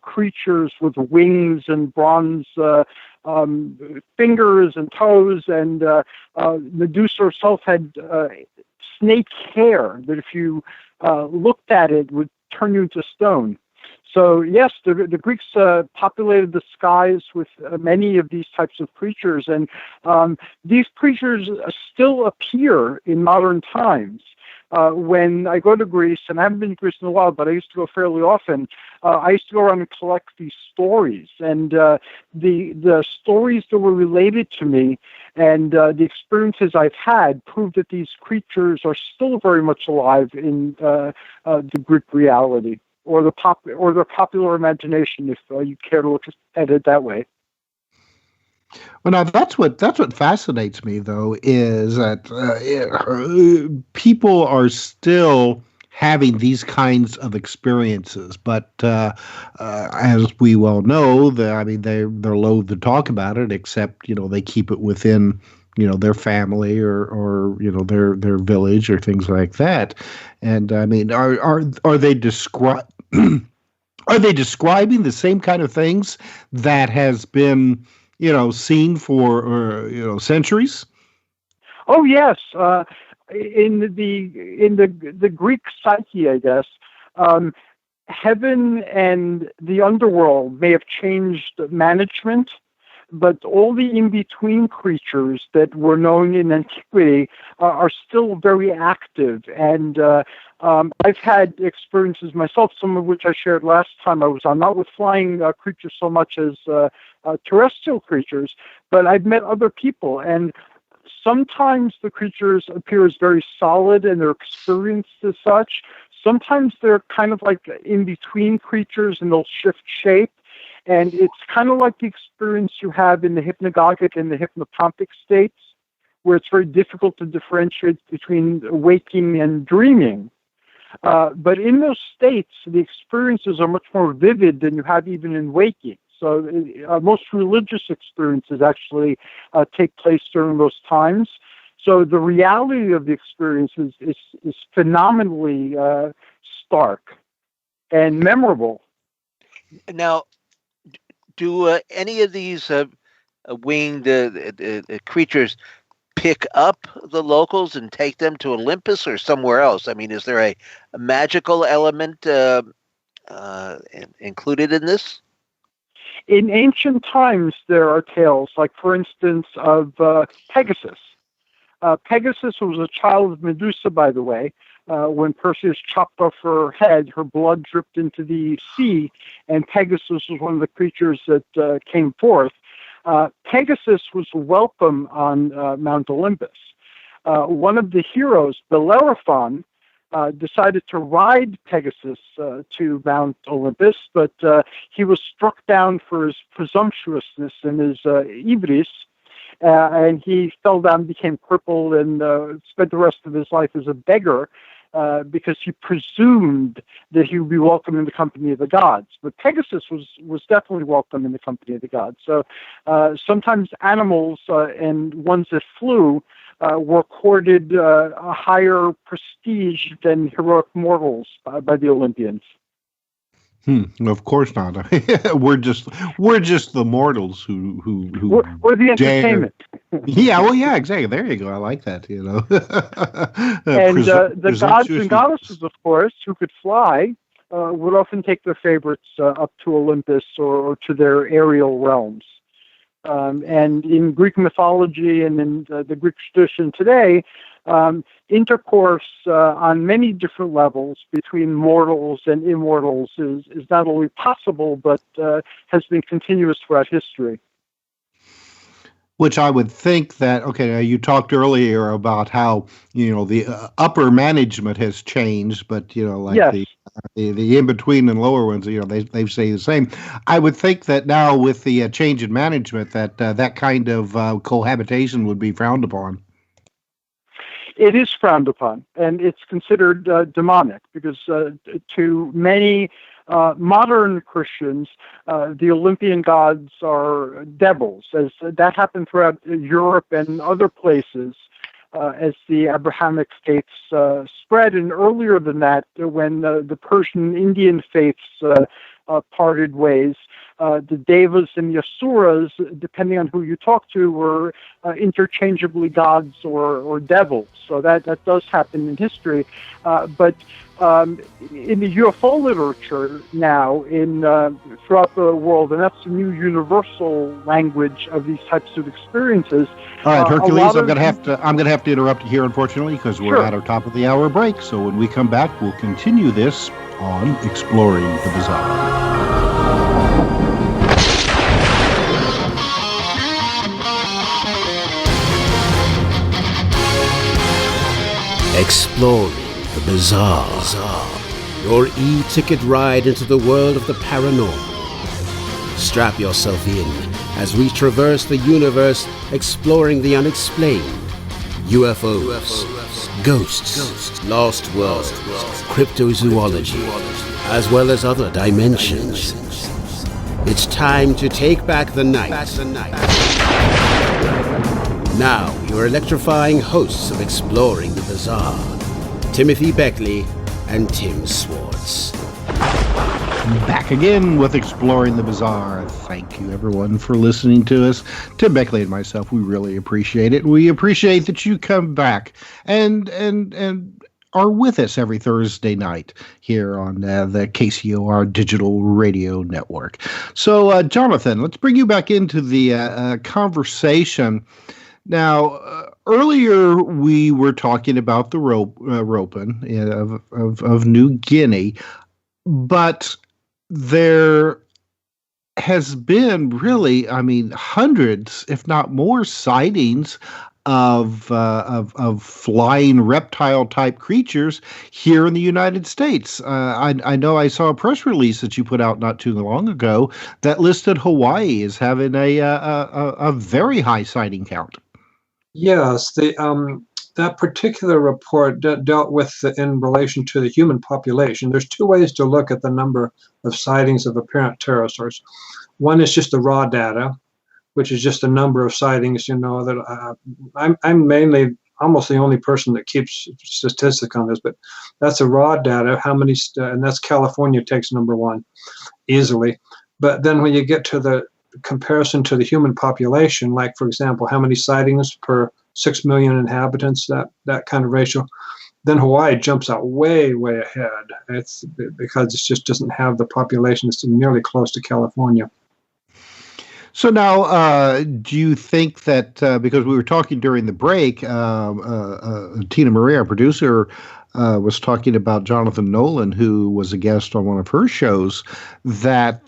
creatures with wings and bronze fingers and toes. And Medusa herself had snake hair that if you looked at it would turn you into stone. So yes, the Greeks populated the skies with many of these types of creatures, and these creatures still appear in modern times. When I go to Greece, and I haven't been to Greece in a while, but I used to go fairly often, I used to go around and collect these stories, and the stories that were related to me and the experiences I've had prove that these creatures are still very much alive in the Greek reality, or their popular imagination, if you care to look at it that way. Well, now that's what fascinates me, though, is that people are still having these kinds of experiences, but as we well know, they're loath to talk about it, except they keep it within their family or their village or things like that. And I mean, are they are they describing the same kind of things that has been seen for centuries? Oh yes, in the Greek psyche, I guess, heaven and the underworld may have changed management, but all the in-between creatures that were known in antiquity are still very active. And I've had experiences myself, some of which I shared last time I was on, not with flying creatures so much as terrestrial creatures, but I've met other people, and sometimes the creatures appear as very solid and they're experienced as such. Sometimes they're kind of like in-between creatures and they'll shift shape. And it's kind of like the experience you have in the hypnagogic and the hypnopompic states, where it's very difficult to differentiate between waking and dreaming. But in those states, the experiences are much more vivid than you have even in waking. So most religious experiences actually take place during those times. So the reality of the experience is phenomenally stark and memorable. Now, do any of these winged creatures pick up the locals and take them to Olympus or somewhere else? I mean, is there a magical element included in this? In ancient times, there are tales, like, for instance, of Pegasus. Pegasus was a child of Medusa, by the way. When Perseus chopped off her head, her blood dripped into the sea, and Pegasus was one of the creatures that came forth. Pegasus was welcome on Mount Olympus. One of the heroes, Bellerophon, decided to ride Pegasus to Mount Olympus, but he was struck down for his presumptuousness and his ibris, and he fell down, became crippled, and spent the rest of his life as a beggar because he presumed that he would be welcome in the company of the gods. But Pegasus was definitely welcome in the company of the gods. So sometimes animals and ones that flew were accorded a higher prestige than heroic mortals by the Olympians. Of course not. we're just the mortals who we're the entertainment. Yeah, well, yeah, exactly. There you go. I like that. And the gods and goddesses, of course, who could fly, would often take their favorites up to Olympus or to their aerial realms. And in Greek mythology and in the Greek tradition today, intercourse on many different levels between mortals and immortals is not only possible, but has been continuous throughout history. Which I would think that, okay, now you talked earlier about how, the upper management has changed, but, like Yes. the in-between and lower ones, they say the same. I would think that now with the change in management that that kind of cohabitation would be frowned upon. It is frowned upon, and it's considered demonic because to many modern Christians, the Olympian gods are devils, as that happened throughout Europe and other places as the Abrahamic faiths spread, and earlier than that, when the Persian Indian faiths parted ways. The Devas and the Asuras, depending on who you talk to, were interchangeably gods or devils. So that does happen in history. But in the UFO literature now, throughout the world, and that's the new universal language of these types of experiences. All right, Hercules, I'm gonna have to interrupt you here, unfortunately, because we're at our top of the hour break. So when we come back, we'll continue this on Exploring the Bizarre. Exploring the Bizarre. Your e-ticket ride into the world of the paranormal. Strap yourself in as we traverse the universe exploring the unexplained. UFOs, ghosts, lost worlds, cryptozoology, as well as other dimensions. It's time to take back the night. Now, your electrifying hosts of Exploring the Bizarre, Timothy Beckley and Tim Swartz. Back again with Exploring the Bizarre. Thank you, everyone, for listening to us. Tim Beckley and myself, we really appreciate it. We appreciate that you come back and are with us every Thursday night here on the KCOR Digital Radio Network. So, Jonathan, let's bring you back into the conversation. Now, earlier we were talking about the Ropen of New Guinea, but there has been really, hundreds, if not more, sightings of flying reptile type creatures here in the United States. I know I saw a press release that you put out not too long ago that listed Hawaii as having a very high sighting count. Yes, that particular report dealt with in relation to the human population. There's two ways to look at the number of sightings of apparent pterosaurs. One is just the raw data, which is just a number of sightings. That I'm mainly almost the only person that keeps statistics on this, but that's a raw data. How many? And that's California takes number one easily. But then when you get to the comparison to the human population, like for example, how many sightings per 6 million inhabitants, that kind of ratio, then Hawaii jumps out way ahead. It's because it just doesn't have the population that's nearly close to California. So now, do you think that because we were talking during the break, Tina Marie, our producer, was talking about Jonathan Nolan, who was a guest on one of her shows, that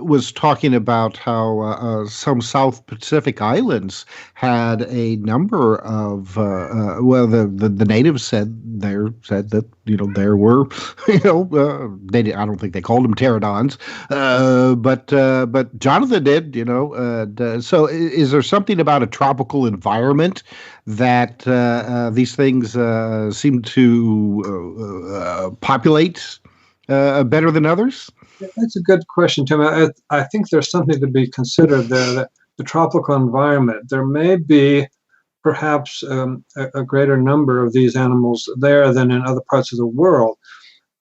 was talking about how some South Pacific islands had a number of the natives said that there were I don't think they called them pterodons, but Jonathan did. So is there something about a tropical environment that these things seem to populate better than others? That's a good question, Tim. I think there's something to be considered there. That the tropical environment, there may be perhaps a greater number of these animals there than in other parts of the world.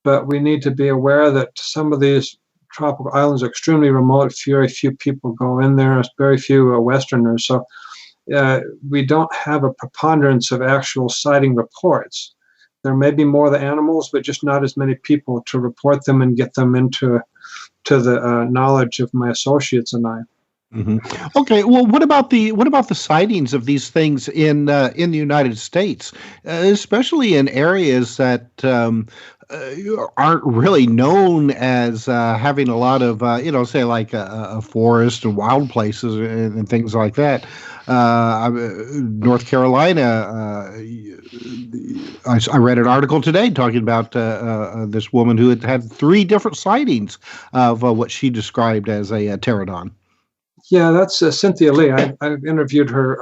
But we need to be aware that some of these tropical islands are extremely remote. Very few people go in there. Very few Westerners. So we don't have a preponderance of actual sighting reports. There may be more of the animals, but just not as many people to report them and get them into the knowledge of my associates and I. Okay. Well, what about the sightings of these things in the United States, especially in areas that aren't really known as having a lot of say like a forest and wild places and things like that. North Carolina. I read an article today talking about this woman who had 3 different sightings of what she described as a pterodon. Yeah, that's Cynthia Lee. I've interviewed her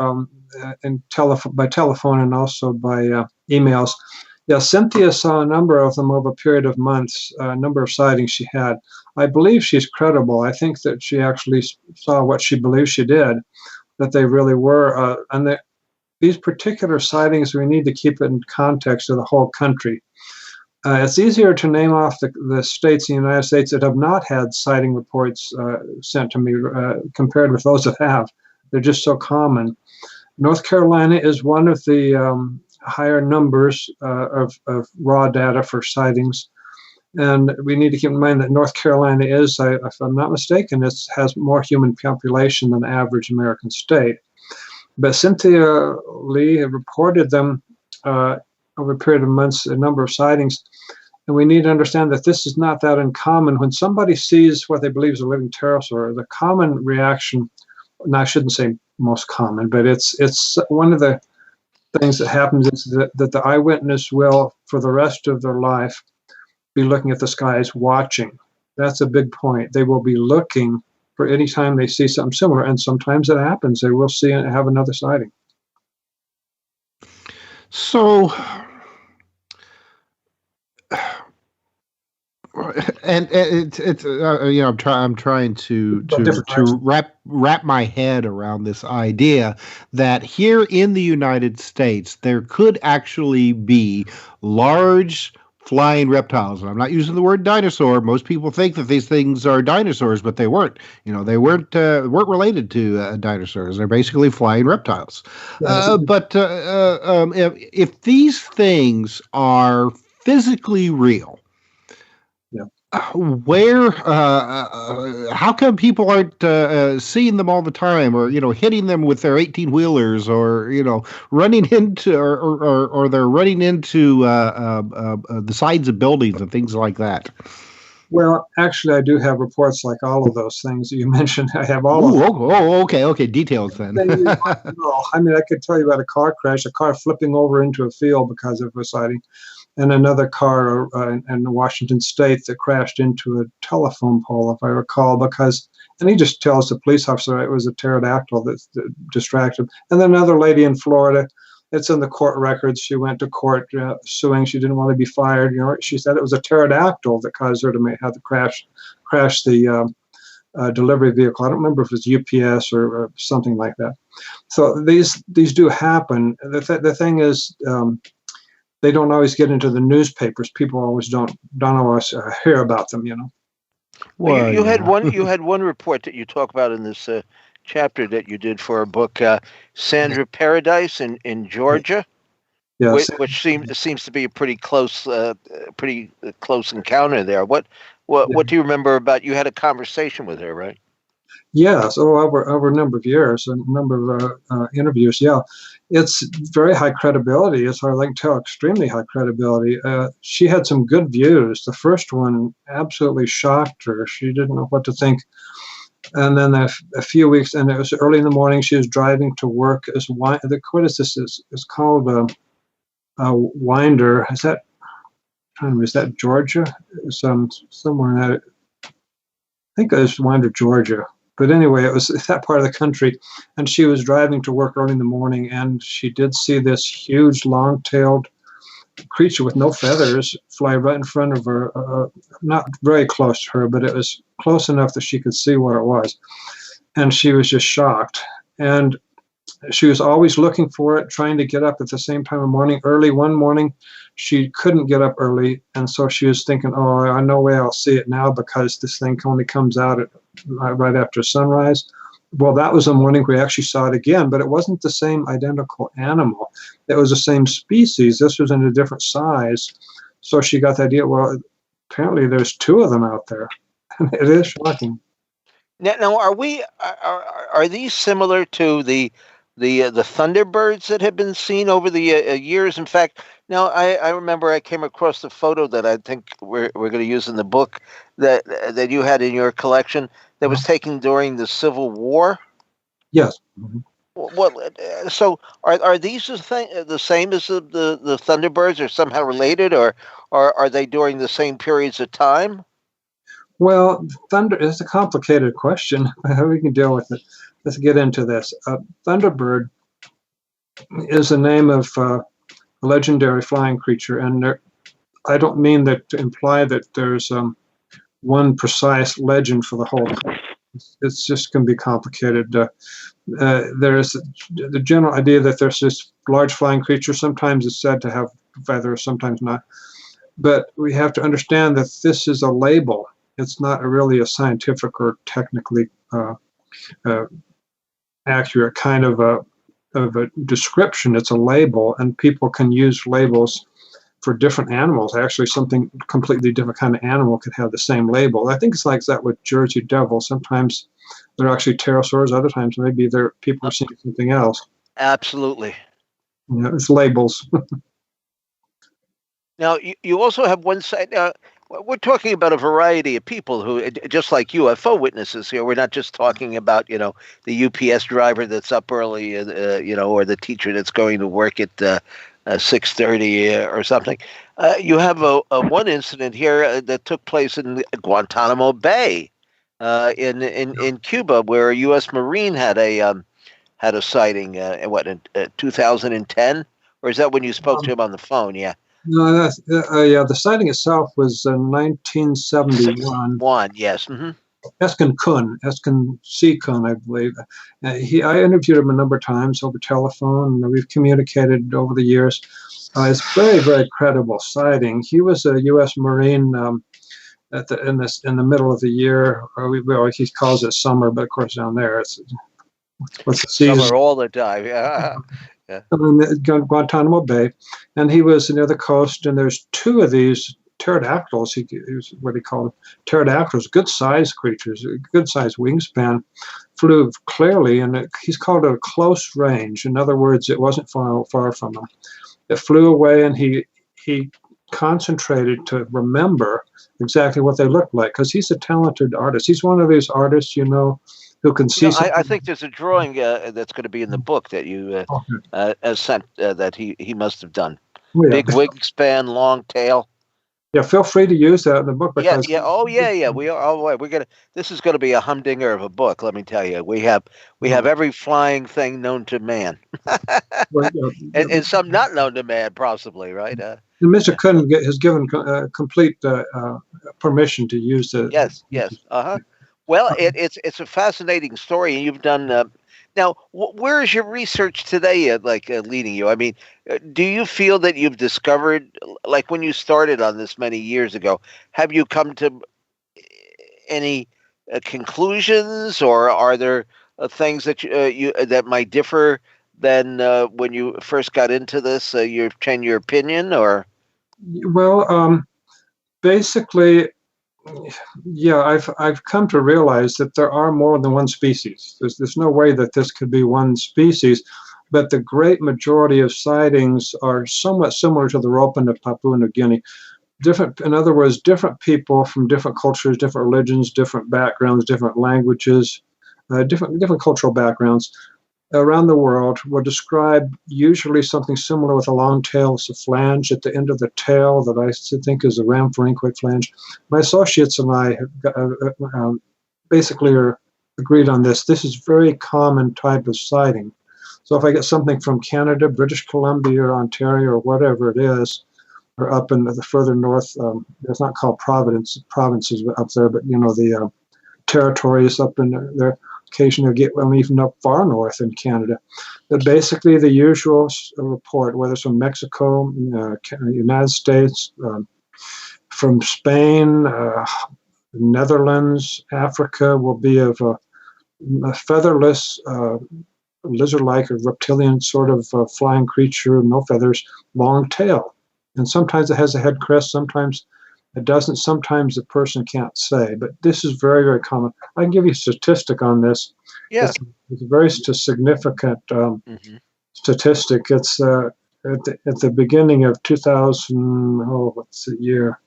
by telephone and also by emails. Yeah, Cynthia saw a number of them over a period of months, a number of sightings she had. I believe she's credible. I think that she actually saw what she believes she did, that they really were. These particular sightings, we need to keep it in context of the whole country. It's easier to name off the states in the United States that have not had sighting reports sent to me compared with those that have. They're just so common. North Carolina is one of the higher numbers of raw data for sightings. And we need to keep in mind that North Carolina is, if I'm not mistaken, has more human population than the average American state. But Cynthia Lee reported them over a period of months, a number of sightings. And we need to understand that this is not that uncommon. When somebody sees what they believe is a living pterosaur, the common reaction, and I shouldn't say most common, but it's one of the things that happens is that the eyewitness will, for the rest of their life, be looking at the skies, watching. That's a big point. They will be looking for any time they see something similar, and sometimes it happens. They will see and have another sighting. So, and it's I'm trying to wrap my head around this idea that here in the United States there could actually be large flying reptiles. And I'm not using the word dinosaur. Most people think that these things are dinosaurs, but they weren't. They weren't related to dinosaurs. They're basically flying reptiles. But if these things are physically real, where, how come people aren't seeing them all the time, or hitting them with their 18-wheelers, or running into, or they're running into the sides of buildings and things like that? Well, actually, I do have reports like all of those things that you mentioned. I have all of them. Okay. Details then. I mean, I could tell you about a car crash, a car flipping over into a field because of a sighting, and another car in Washington State that crashed into a telephone pole, if I recall, and he just tells the police officer it was a pterodactyl that distracted him. And then another lady in Florida, it's in the court records. She went to court suing. She didn't want to be fired. She said it was a pterodactyl that caused her to have to crash the delivery vehicle. I don't remember if it was UPS or something like that. So these do happen. The thing is, they don't always get into the newspapers. People always don't always hear about them. Well, you had one report that you talk about in this chapter that you did for a book, Sandra Paradise in Georgia. Yes. Which seems to be a pretty close encounter there. What do you remember about? You had a conversation with her, right? Yes, over a number of years, a number of interviews. Yeah, it's very high credibility. As far as I can tell, extremely high credibility. She had some good views. The first one absolutely shocked her. She didn't know what to think. And then a few weeks, and it was early in the morning. She was driving to work. What is this? It's called a winder. Is that Georgia? Somewhere in that. I think it was Winder, Georgia. But anyway, it was that part of the country, and she was driving to work early in the morning, and she did see this huge, long-tailed creature with no feathers fly right in front of her, not very close to her, but it was close enough that she could see what it was. And she was just shocked. And she was always looking for it, trying to get up at the same time of morning. Early one morning, she couldn't get up early, and so she was thinking, no way I'll see it now because this thing only comes out right after sunrise. Well, that was a morning we actually saw it again, but it wasn't the same identical animal. It was the same species. This was in a different size. So she got the idea, well, apparently there's 2 of them out there. It is shocking. Now, are these similar to the Thunderbirds that have been seen over the years? In fact, now I remember I came across the photo that I think we're going to use in the book that you had in your collection that was taken during the Civil War. Yes. Well, so are these the same as the Thunderbirds, or somehow related, or are they during the same periods of time? Well, thunder is a complicated question. How we can deal with it? Let's get into this. Thunderbird is the name of a legendary flying creature, and I don't mean that to imply that there's one precise legend for the whole. It's just going to be complicated. There's the general idea that there's this large flying creature. Sometimes it's said to have feathers, sometimes not. But we have to understand that this is a label. It's not really a scientific or technically accurate kind of a description. It's a label, and people can use labels for different animals. Actually, something completely different kind of animal could have the same label. I think it's like that with Jersey Devil. Sometimes they're actually pterosaurs. Other times maybe they're people are seeing something else. Absolutely. Yeah, it's labels. Now, you also have one side. We're talking about a variety of people who, just like UFO witnesses here, we're not just talking about, the UPS driver that's up early, or the teacher that's going to work at 6:30 or something. You have one incident here that took place in Guantanamo Bay in Cuba, where a U.S. Marine had a sighting. In 2010? Or is that when you spoke to him on the phone? Yeah. No, that's, the sighting itself was 1971. Yes. Mm-hmm. Eskin C. Kun, I believe. I interviewed him a number of times over telephone, and we've communicated over the years. It's very, very credible sighting. He was a U.S. Marine in the middle of the year. He calls it summer, but of course down there it's what's the season? Summer all the time. Yeah. Guantanamo Bay, and he was near the coast, and there's two of these pterodactyls. He was what he called pterodactyls, good-sized creatures, good-sized wingspan, flew clearly, and he's called it a close range. In other words, it wasn't far from him. It flew away, and he concentrated to remember exactly what they looked like, because he's a talented artist. He's one of these artists, who can see. I think there's a drawing that's going to be in the book that you sent that he must have done. Oh, yeah. Big wingspan, long tail. Yeah, feel free to use that in the book. Yeah. Oh, yeah. We are. Oh, we're gonna. This is going to be a humdinger of a book. Let me tell you. We have every flying thing known to man, and some not known to man, possibly, right? Mr. Kun has given complete permission to use the. Yes. Well, it's a fascinating story, and you've done. Now, where is your research today leading you? I mean, do you feel that you've discovered, like when you started on this many years ago, have you come to any conclusions, or are there things that you that might differ than when you first got into this? You've changed your opinion, or? Well, basically. Yeah, I've come to realize that there are more than one species. There's no way that this could be one species, but the great majority of sightings are somewhat similar to the Ropen of Papua New Guinea. In other words, different people from different cultures, different religions, different backgrounds, different languages, different cultural backgrounds around the world will describe usually something similar with a long tail. It's a flange at the end of the tail that I think is a rhamphorhynchoid flange. My associates and I have, basically are agreed on this. This is a very common type of sighting. So if I get something from Canada, British Columbia, or Ontario, or whatever it is, or up in the further north, it's not called provinces up there, but the territories up in there. Occasionally get one even up far north in Canada. But basically the usual report, whether it's from Mexico, United States, from Spain, Netherlands, Africa, will be of a featherless, lizard-like or reptilian sort of flying creature, no feathers, long tail. And sometimes it has a head crest, sometimes It doesn't. Sometimes the person can't say, but this is very, very common. I can give you a statistic on this. Yeah. It's a very significant statistic. It's at the beginning of 2000. Oh, what's the year?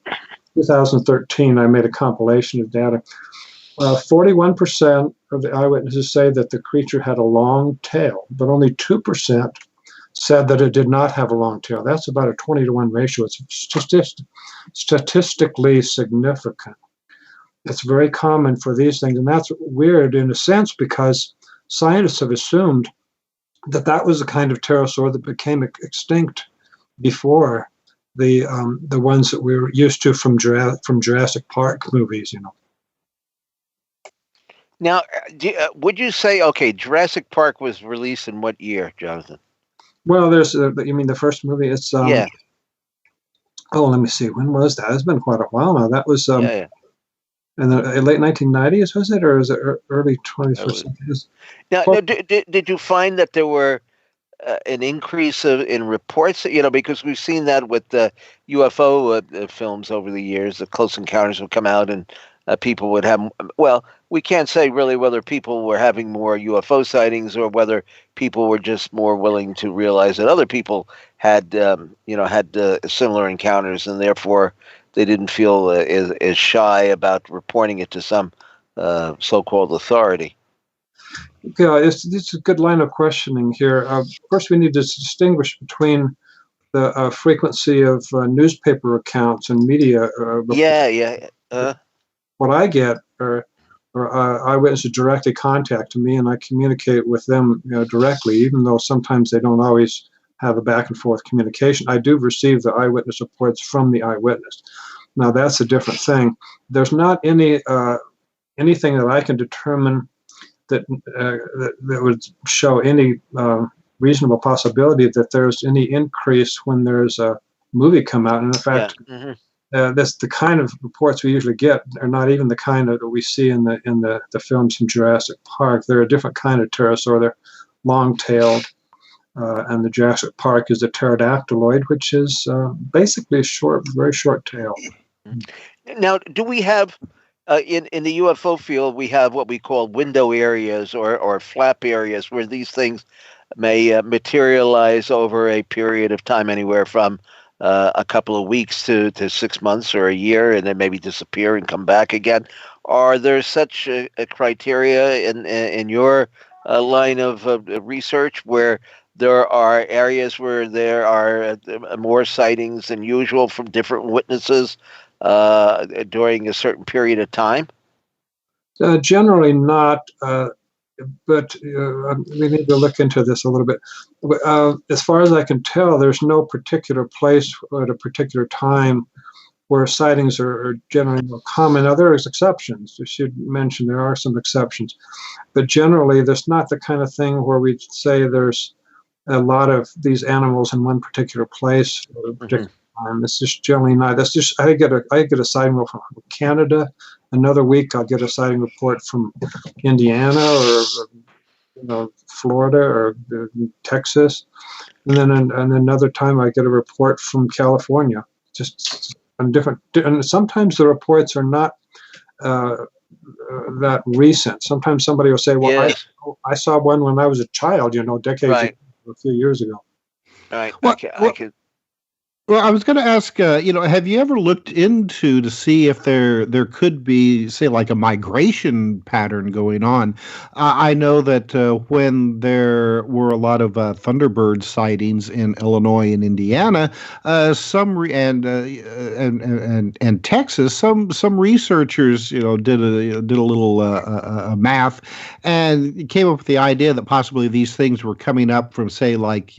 2013. I made a compilation of data. 41% of the eyewitnesses say that the creature had a long tail, but only 2% said that it did not have a long tail. That's about a 20-to-1 ratio. It's statistically significant. It's very common for these things, and that's weird in a sense because scientists have assumed that that was the kind of pterosaur that became extinct before the ones that we were used to from Jurassic Park movies, you know. Now, would you say, okay, Jurassic Park was released in what year, Jonathan? Well, there's, you mean the first movie? It's, yeah. Oh, let me see. When was that? It's been quite a while now. That was yeah. in the late 1990s, was it? Or is it early 21st century? Now, did you find that there were an increase in reports? You know, because we've seen that with the UFO films over the years. The Close Encounters would come out and people would have, well, we can't say really whether people were having more UFO sightings or whether people were just more willing to realize that other people had, similar encounters, and therefore they didn't feel as shy about reporting it to some so-called authority. Yeah, this is a good line of questioning here. First, we need to distinguish between the frequency of newspaper accounts and media. What I get are eyewitnesses directly contact me, and I communicate with them directly, even though sometimes they don't always have a back and forth communication. I do receive the eyewitness reports from the eyewitness. Now that's a different thing. There's not anything that I can determine that would show any reasonable possibility that there's any increase when there's a movie come out. And in fact, that's the kind of reports we usually get are not even the kind that we see in the films from Jurassic Park. They're a different kind of pterosaur. They're long-tailed, and the Jurassic Park is a pterodactyloid, which is basically a very short tail. Now, do we have in the UFO field, we have what we call window areas or flap areas where these things may materialize over a period of time, anywhere from a couple of weeks to 6 months or a year, and then maybe disappear and come back again. Are there such a criteria in your line of research where there are areas where there are more sightings than usual from different witnesses during a certain period of time? Generally not, but we need to look into this a little bit. As far as I can tell, there's no particular place at a particular time where sightings are generally more common. Now, there are exceptions. I should mention there are some exceptions. But generally, there's not the kind of thing where we say there's a lot of these animals in one particular place at a particular time. It's just generally not. That's just I get a sighting report from Canada. Another week I'll get a sighting report from Indiana or Florida or Texas, and then another time I get a report from California. Just different, and sometimes the reports are not that recent. Sometimes somebody will say, "Well, yes. I saw one when I was a child, decades ago, a few years ago." All right. Well, I was going to ask, have you ever looked into to see if there could be, say, like a migration pattern going on? I know that when there were a lot of Thunderbird sightings in Illinois and Indiana, and Texas, some researchers, did a little math and came up with the idea that possibly these things were coming up from, say, like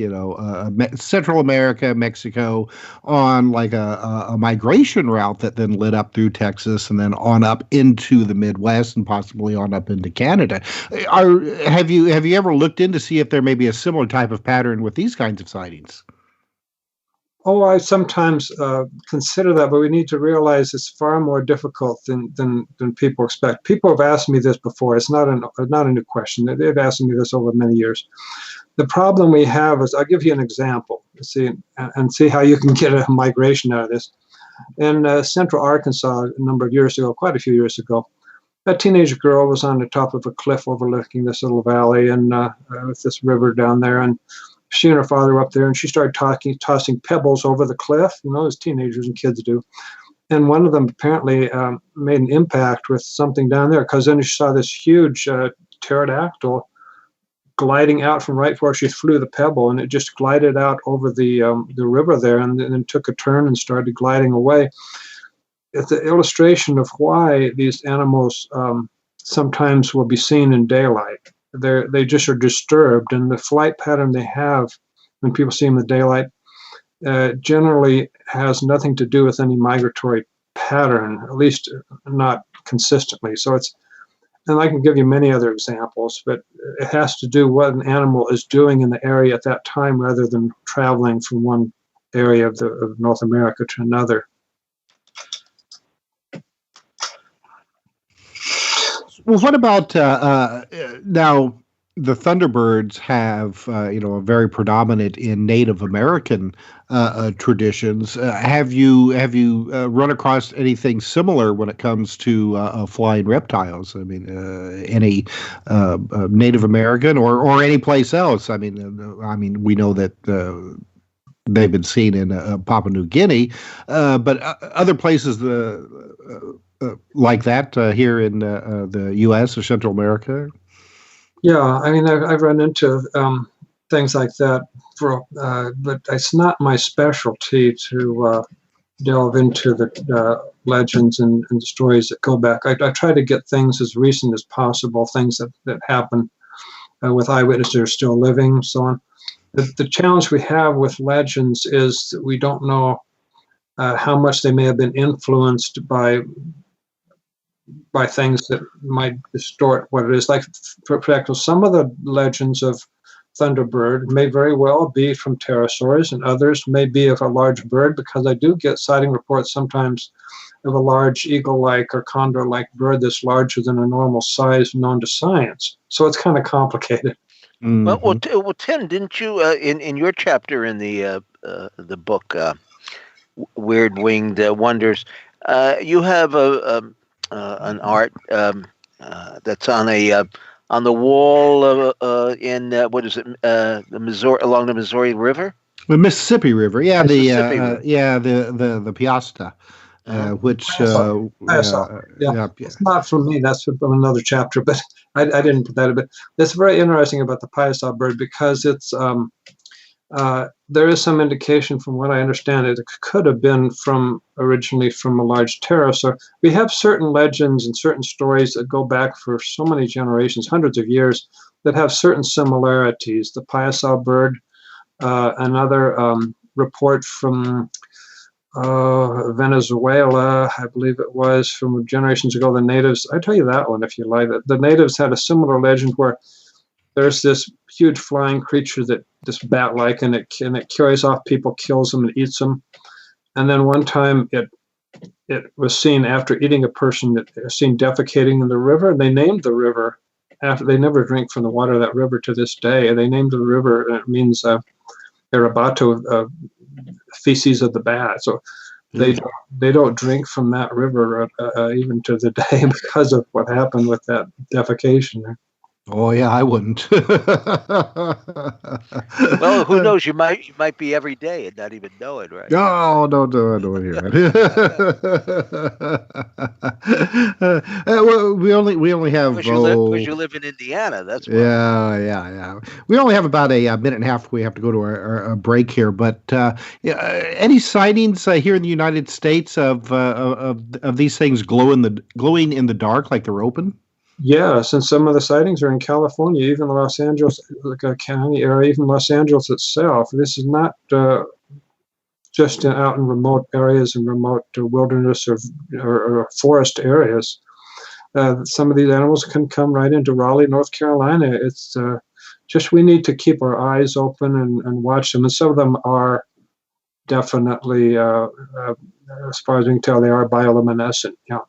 Central America, Mexico, on like a migration route that then led up through Texas and then on up into the Midwest and possibly on up into Canada. Have you ever looked in to see if there may be a similar type of pattern with these kinds of sightings? Oh, I sometimes consider that, but we need to realize it's far more difficult than people expect. People have asked me this before. It's not a new question. They've asked me this over many years. The problem we have is, I'll give you an example, see how you can get a migration out of this. in central Arkansas a number of years ago, quite a few years ago. A teenage girl was on the top of a cliff overlooking this little valley and with this river down there, and she and her father were up there, and she started tossing pebbles over the cliff, as teenagers and kids do. And one of them apparently made an impact with something down there, because then she saw this huge pterodactyl gliding out from right before she threw the pebble, and it just glided out over the river there, and then took a turn and started gliding away. It's an illustration of why these animals sometimes will be seen in daylight. They just are disturbed, and the flight pattern they have when people see them in the daylight generally has nothing to do with any migratory pattern, at least not consistently. So and I can give you many other examples, but it has to do what an animal is doing in the area at that time rather than traveling from one area of North America to another. Well, what about now? The Thunderbirds have, a very predominant in Native American traditions. Have you run across anything similar when it comes to flying reptiles? I mean, any Native American or any place else? I mean, we know that they've been seen in Papua New Guinea, but other places like that here in the U.S. or Central America. Yeah, I mean, I've run into things like that, but it's not my specialty to delve into the legends and the stories that go back. I try to get things as recent as possible, things that happen with eyewitnesses that are still living, so on. The challenge we have with legends is that we don't know how much they may have been influenced by things that might distort what it is. Like, for example, some of the legends of Thunderbird may very well be from pterosaurs, and others may be of a large bird, because I do get sighting reports sometimes of a large eagle-like or condor-like bird that's larger than a normal size known to science. So it's kind of complicated. Mm-hmm. Well, Tim, didn't you in your chapter in the book Weird Winged Wonders, you have an art that's on the wall in what is it? The Missouri, along the Missouri River. The Mississippi River, yeah, Mississippi River. the Piasta, which it's not from me. That's from another chapter, but I didn't put that in. But it's very interesting about the Piasa bird, because it's there is some indication, from what I understand, it could have been originally from a large pterosaur. We have certain legends and certain stories that go back for so many generations, hundreds of years, that have certain similarities. The Piasa bird, another report from Venezuela, I believe it was, from generations ago. The natives, I tell you that one if you like it. The natives had a similar legend where there's this huge flying creature this bat-like, and it carries off people, kills them, and eats them. And then one time it was seen after eating a person, seen defecating in the river, and they named the river after. They never drink from the water of that river to this day. And they named the river, and it means Erebato, feces of the bat. So they don't drink from that river even to the day, because of what happened with that defecation there. Oh yeah, I wouldn't. Well, who knows? You might be every day and not even know it, right? No, don't hear that. Well, we only have. Because you live in Indiana, that's why. Yeah. We only have about a minute and a half. We have to go to our break here. But any sightings here in the United States of these things glowing in the dark, like the Ropens? Yes, and some of the sightings are in California, even the Los Angeles County area, even Los Angeles itself. This is not just out in remote areas and remote wilderness or forest areas. Some of these animals can come right into Raleigh, North Carolina. It's just we need to keep our eyes open and watch them. And some of them are definitely, as far as we can tell, they are bioluminescent. Yeah.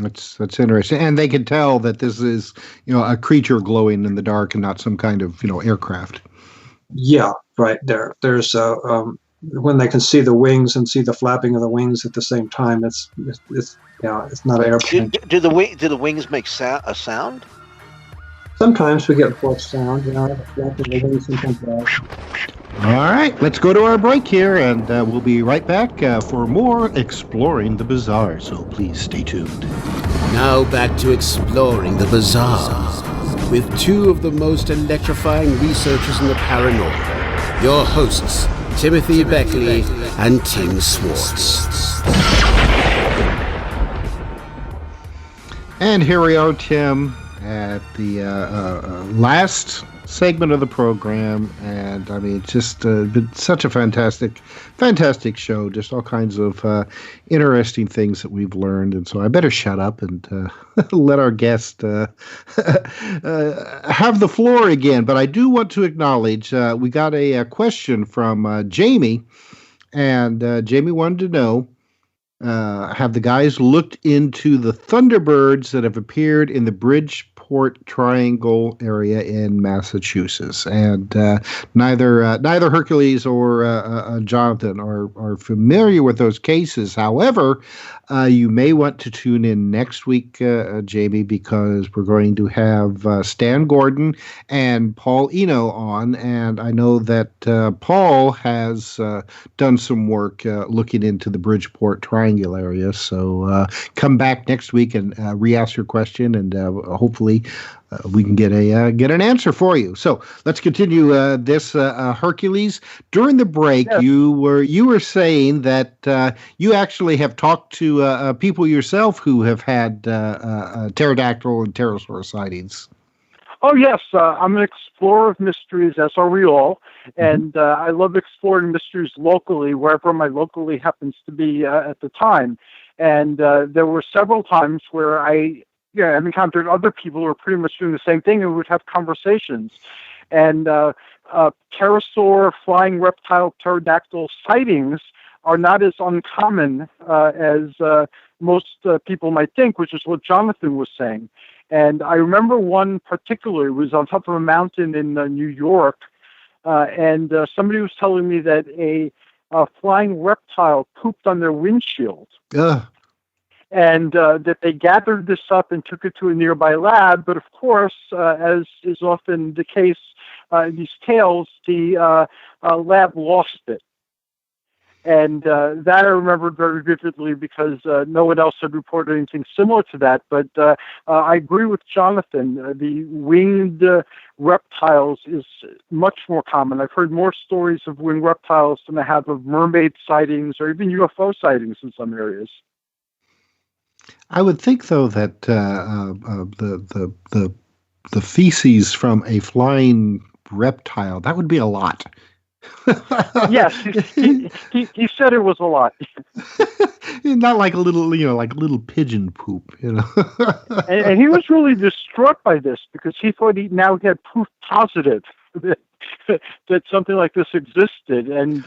That's interesting, and they can tell that this is a creature glowing in the dark and not some kind of aircraft. Yeah, right there. There's when they can see the wings and see the flapping of the wings at the same time. It's not an airplane. Do the wings make a sound? Sometimes we get forced sound, flapping the wings sometimes. All right, let's go to our break here, and we'll be right back for more Exploring the Bizarre, so please stay tuned. Now back to Exploring the Bizarre, with two of the most electrifying researchers in the paranormal, your hosts, Timothy Beckley and Tim Swartz. And here we are, Tim, at the last segment of the program, and I mean, it's just been such a fantastic show. Just all kinds of interesting things that we've learned, and so I better shut up and let our guest have the floor again. But I do want to acknowledge we got a question from Jamie, and Jamie wanted to know. Have the guys looked into the Thunderbirds that have appeared in the Bridgeport Triangle area in Massachusetts? And neither Hercules or Jonathan are familiar with those cases. However, you may want to tune in next week, Jamie, because we're going to have Stan Gordon and Paul Eno on, and I know that Paul has done some work looking into the Bridgeport Triangle area. So come back next week and re-ask your question, and hopefully we can get an answer for you. So let's continue this Hercules. During the break, yes. you were saying that you actually have talked to people yourself who have had pterodactyl and pterosaur sightings. Oh yes, I'm an explorer of mysteries, as are we all, and I love exploring mysteries locally, wherever my locally happens to be at the time. And there were several times where I've encountered other people who were pretty much doing the same thing, and we would have conversations. And pterosaur, flying reptile, pterodactyl sightings are not as uncommon as most people might think, which is what Jonathan was saying. And I remember one particularly was on top of a mountain in New York, and somebody was telling me that a flying reptile pooped on their windshield. And that they gathered this up and took it to a nearby lab. But of course, as is often the case in these tales, the lab lost it. And that I remembered very vividly because no one else had reported anything similar to that. But I agree with Jonathan. The winged reptiles is much more common. I've heard more stories of winged reptiles than I have of mermaid sightings or even UFO sightings in some areas. I would think, though, that the feces from a flying reptile, that would be a lot. Yes, he said it was a lot. Not like a little, like little pigeon poop, and he was really distraught by this because he thought he had proof positive that something like this existed, and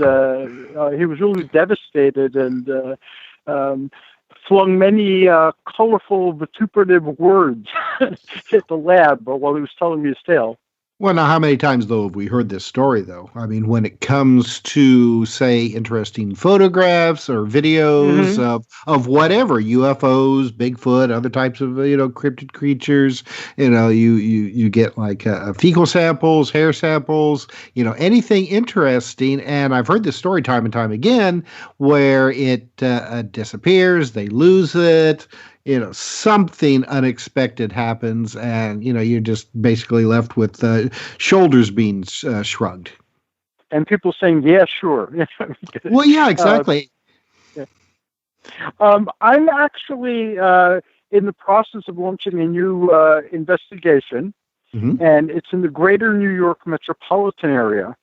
he was really devastated and flung many colorful, vituperative words at the lab while he was telling me his tale. Well, now, how many times, though, have we heard this story, though? I mean, when it comes to, say, interesting photographs or videos of whatever, UFOs, Bigfoot, other types of, cryptid creatures, you get like fecal samples, hair samples, anything interesting. And I've heard this story time and time again where it disappears, they lose it. Something unexpected happens, and you're just basically left with shoulders being shrugged, and people saying, "Yeah, sure." Well, yeah, exactly. I'm actually in the process of launching a new investigation, and it's in the greater New York metropolitan area,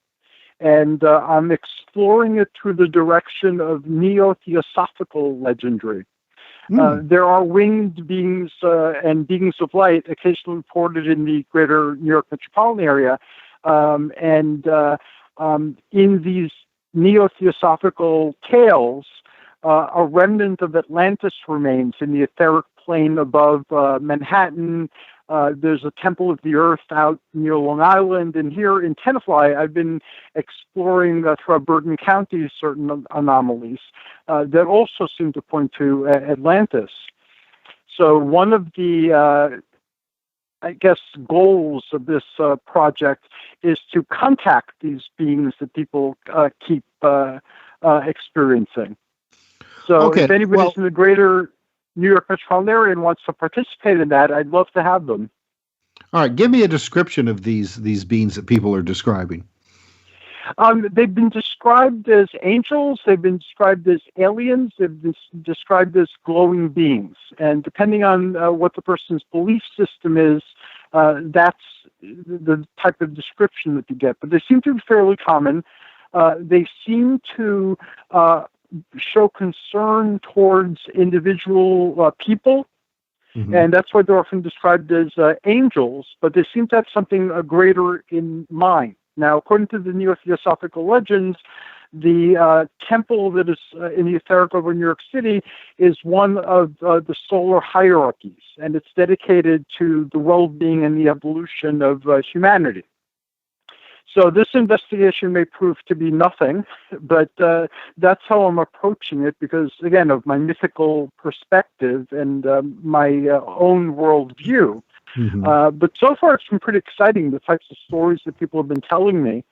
and I'm exploring it through the direction of neo-theosophical legendary. There are winged beings and beings of light occasionally reported in the greater New York metropolitan area. And in these neo-theosophical tales, a remnant of Atlantis remains in the etheric plane above Manhattan, There's a Temple of the Earth out near Long Island, and here in Tenafly, I've been exploring throughout Bergen County certain anomalies that also seem to point to Atlantis. So one of the, I guess, goals of this project is to contact these beings that people keep experiencing. So if anybody's in the greater New York metropolitan area and wants to participate in that, I'd love to have them. All right, give me a description of these beings that people are describing. They've been described as angels. They've been described as aliens. They've been described as glowing beings. And depending on what the person's belief system is, that's the type of description that you get. But they seem to be fairly common. They seem to show concern towards individual people. Mm-hmm. And that's why they're often described as angels, but they seem to have something greater in mind. Now, according to the Neo-Theosophical legends, the temple that is in the etheric over New York City is one of the solar hierarchies, and it's dedicated to the well-being and the evolution of humanity. So this investigation may prove to be nothing, but that's how I'm approaching it because, again, of my mythical perspective and my own worldview. Mm-hmm. But so far, it's been pretty exciting, the types of stories that people have been telling me.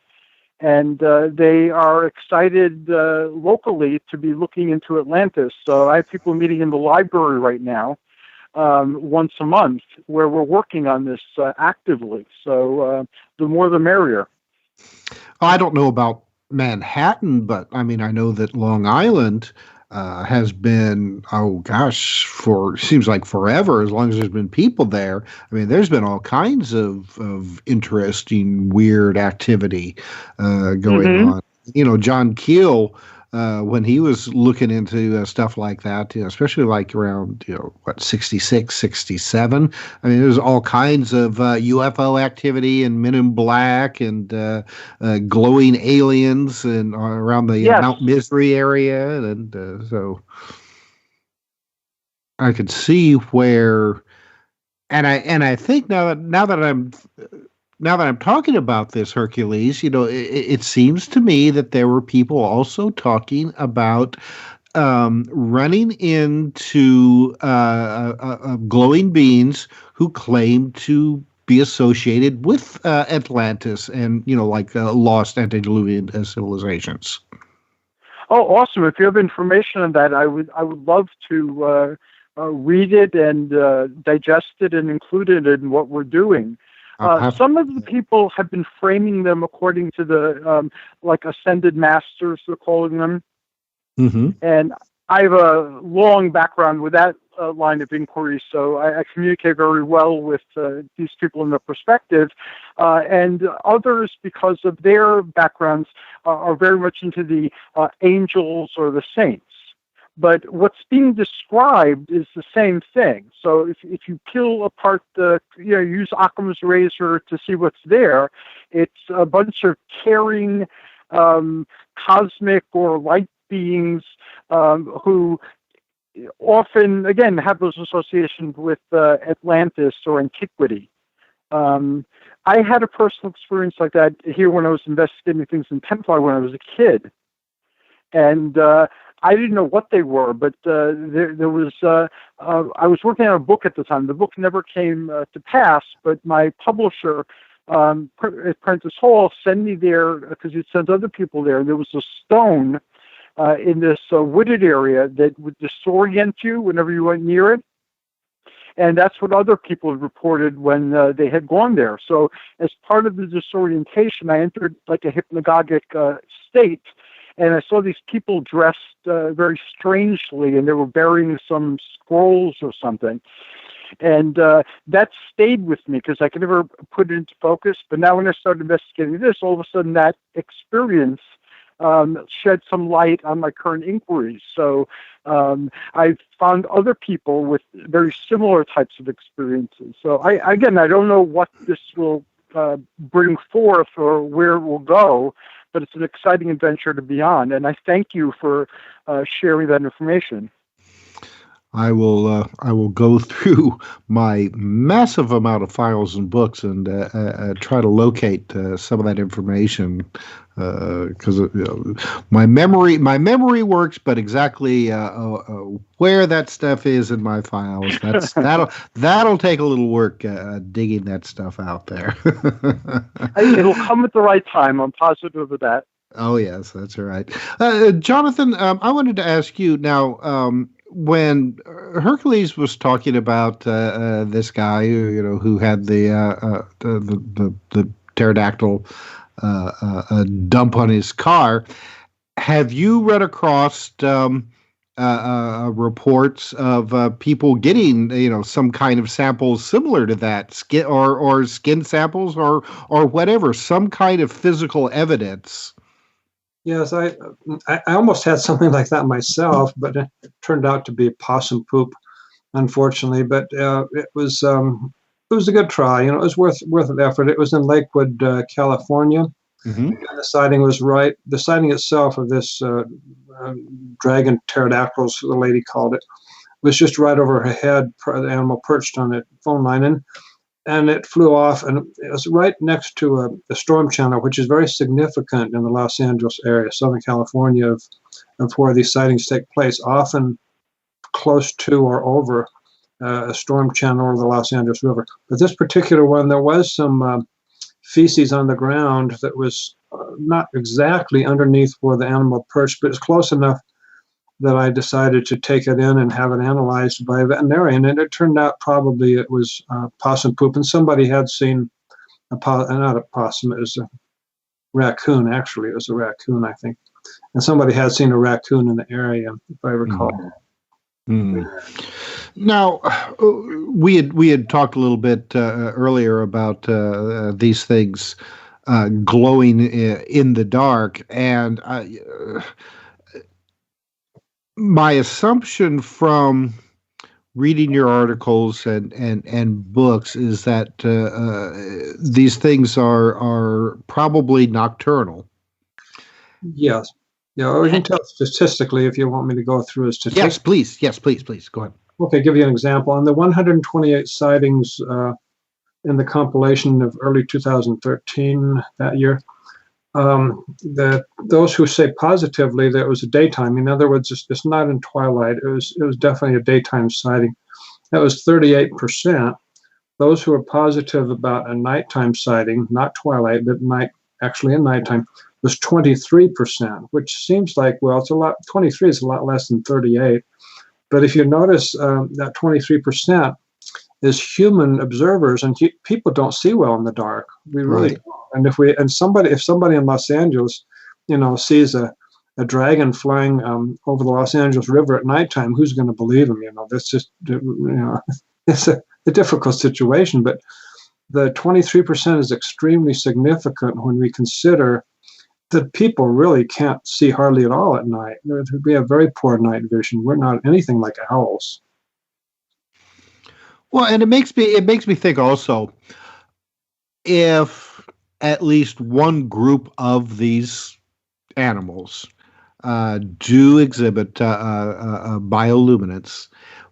And they are excited locally to be looking into Atlantis. So I have people meeting in the library right now once a month where we're working on this actively. So the more the merrier. I don't know about Manhattan, but I mean, I know that Long Island has been, seems like forever, as long as there's been people there. I mean, there's been all kinds of interesting, weird activity going on. You know, John Keel, when he was looking into stuff like that, especially like around, 66, 67, I mean, there's all kinds of UFO activity and Men in Black and glowing aliens and around the Mount Misery area. And so I could see where, and I think now that I'm talking about this, Hercules, it seems to me that there were people also talking about running into glowing beings who claim to be associated with Atlantis and, like lost antediluvian civilizations. Oh, awesome! If you have information on that, I would love to read it and digest it and include it in what we're doing. Some of the people have been framing them according to the like ascended masters, they're calling them. Mm-hmm. And I have a long background with that line of inquiry, so I communicate very well with these people in their perspective. And others, because of their backgrounds, are very much into the angels or the saints. But what's being described is the same thing. So if you peel apart use Occam's razor to see what's there, it's a bunch of caring, cosmic or light beings who often, again, have those associations with Atlantis or antiquity. I had a personal experience like that here when I was investigating things in Templar when I was a kid. And I didn't know what they were, but there was. I was working on a book at the time. The book never came to pass, but my publisher, Prentice Hall, sent me there because he'd sent other people there. And there was a stone in this wooded area that would disorient you whenever you went near it. And that's what other people had reported when they had gone there. So as part of the disorientation, I entered like a hypnagogic state. And I saw these people dressed very strangely, and they were bearing some scrolls or something. And that stayed with me because I could never put it into focus. But now when I started investigating this, all of a sudden that experience shed some light on my current inquiries. So I've found other people with very similar types of experiences. So I don't know what this will bring forth or where it will go, but it's an exciting adventure to be on. And I thank you for sharing that information. I will go through my massive amount of files and books and try to locate some of that information because my memory works, but exactly where that stuff is in my files, that'll take a little work digging that stuff out there. It'll come at the right time. I'm positive of that. Oh yes, that's right. Jonathan, I wanted to ask you now. When Hercules was talking about this guy, who had the pterodactyl dump on his car, have you read across reports of people getting some kind of samples similar to that, skin or skin samples or whatever, some kind of physical evidence? Yes, I almost had something like that myself, but it turned out to be possum poop, unfortunately. But it was a good try. It was worth the effort. It was in Lakewood, California. Mm-hmm. And the sighting was right. The sighting itself of this dragon pterodactyls, the lady called it, was just right over her head. The animal perched on a phone line, and it flew off, and it was right next to a storm channel, which is very significant in the Los Angeles area, Southern California, of where these sightings take place, often close to or over a storm channel or the Los Angeles River. But this particular one, there was some feces on the ground that was not exactly underneath where the animal perched, but it's close enough that I decided to take it in and have it analyzed by a veterinarian. And it turned out probably it was possum poop. And somebody had seen not a possum, it was a raccoon, actually. It was a raccoon, I think. And somebody had seen a raccoon in the area, if I recall. Mm. Now, we had talked a little bit earlier about these things glowing in the dark, and my assumption from reading your articles and books is that these things are probably nocturnal. Yes. Yeah, we can tell statistically if you want me to go through a statistic. Yes, please. Go ahead. Okay, give you an example. On the 128 sightings in the compilation of early 2013, that year, those who say positively that it was a daytime, in other words, it's not in twilight, it was definitely a daytime sighting, that was 38%. Those who are positive about a nighttime sighting, not twilight, but actually in nighttime, was 23%, which seems like, well, it's a lot. 23 is a lot less than 38. But if you notice, that 23% is human observers, and people don't see well in the dark. We really don't. And if somebody in Los Angeles, sees a dragon flying over the Los Angeles River at nighttime, who's going to believe him? That's just it's a difficult situation. But the 23% is extremely significant when we consider that people really can't see hardly at all at night. We have very poor night vision. We're not anything like owls. Well, and it makes me think also, if at least one group of these animals do exhibit bioluminescence,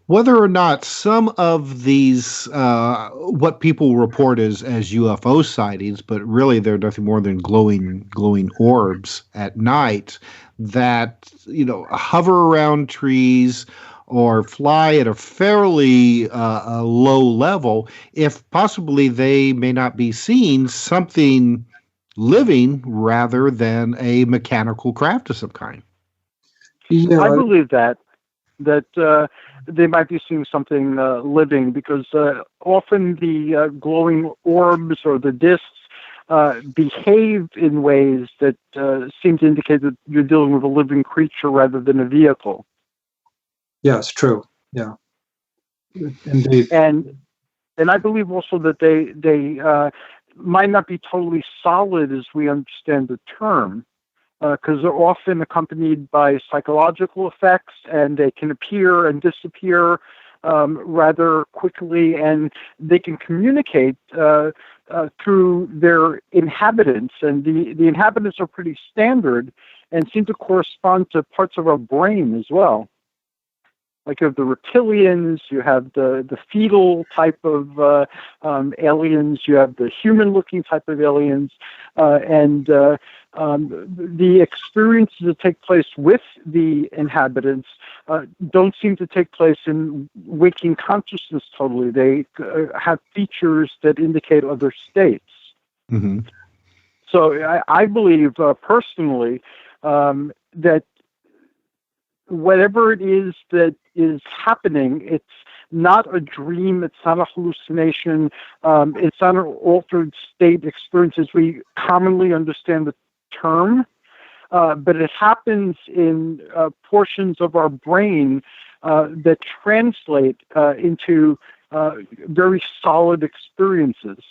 whether or not some of these, what people report as UFO sightings, but really they're nothing more than glowing orbs at night that hover around trees or fly at a fairly low level, if possibly they may not be seeing something living rather than a mechanical craft of some kind. Yeah, I believe that they might be seeing something living, because often the glowing orbs or the discs behave in ways that seem to indicate that you're dealing with a living creature rather than a vehicle. Yes, true. Yeah, indeed. And I believe also that they might not be totally solid as we understand the term, because they're often accompanied by psychological effects, and they can appear and disappear rather quickly, and they can communicate through their inhabitants. And the inhabitants are pretty standard and seem to correspond to parts of our brain as well. Like you have the reptilians, you have the fetal type of aliens, you have the human-looking type of aliens, and the experiences that take place with the inhabitants don't seem to take place in waking consciousness totally. They have features that indicate other states. Mm-hmm. So I believe personally that whatever it is that is happening, it's not a dream, it's not a hallucination, it's not an altered state experience as we commonly understand the term, but it happens in portions of our brain that translate into very solid experiences.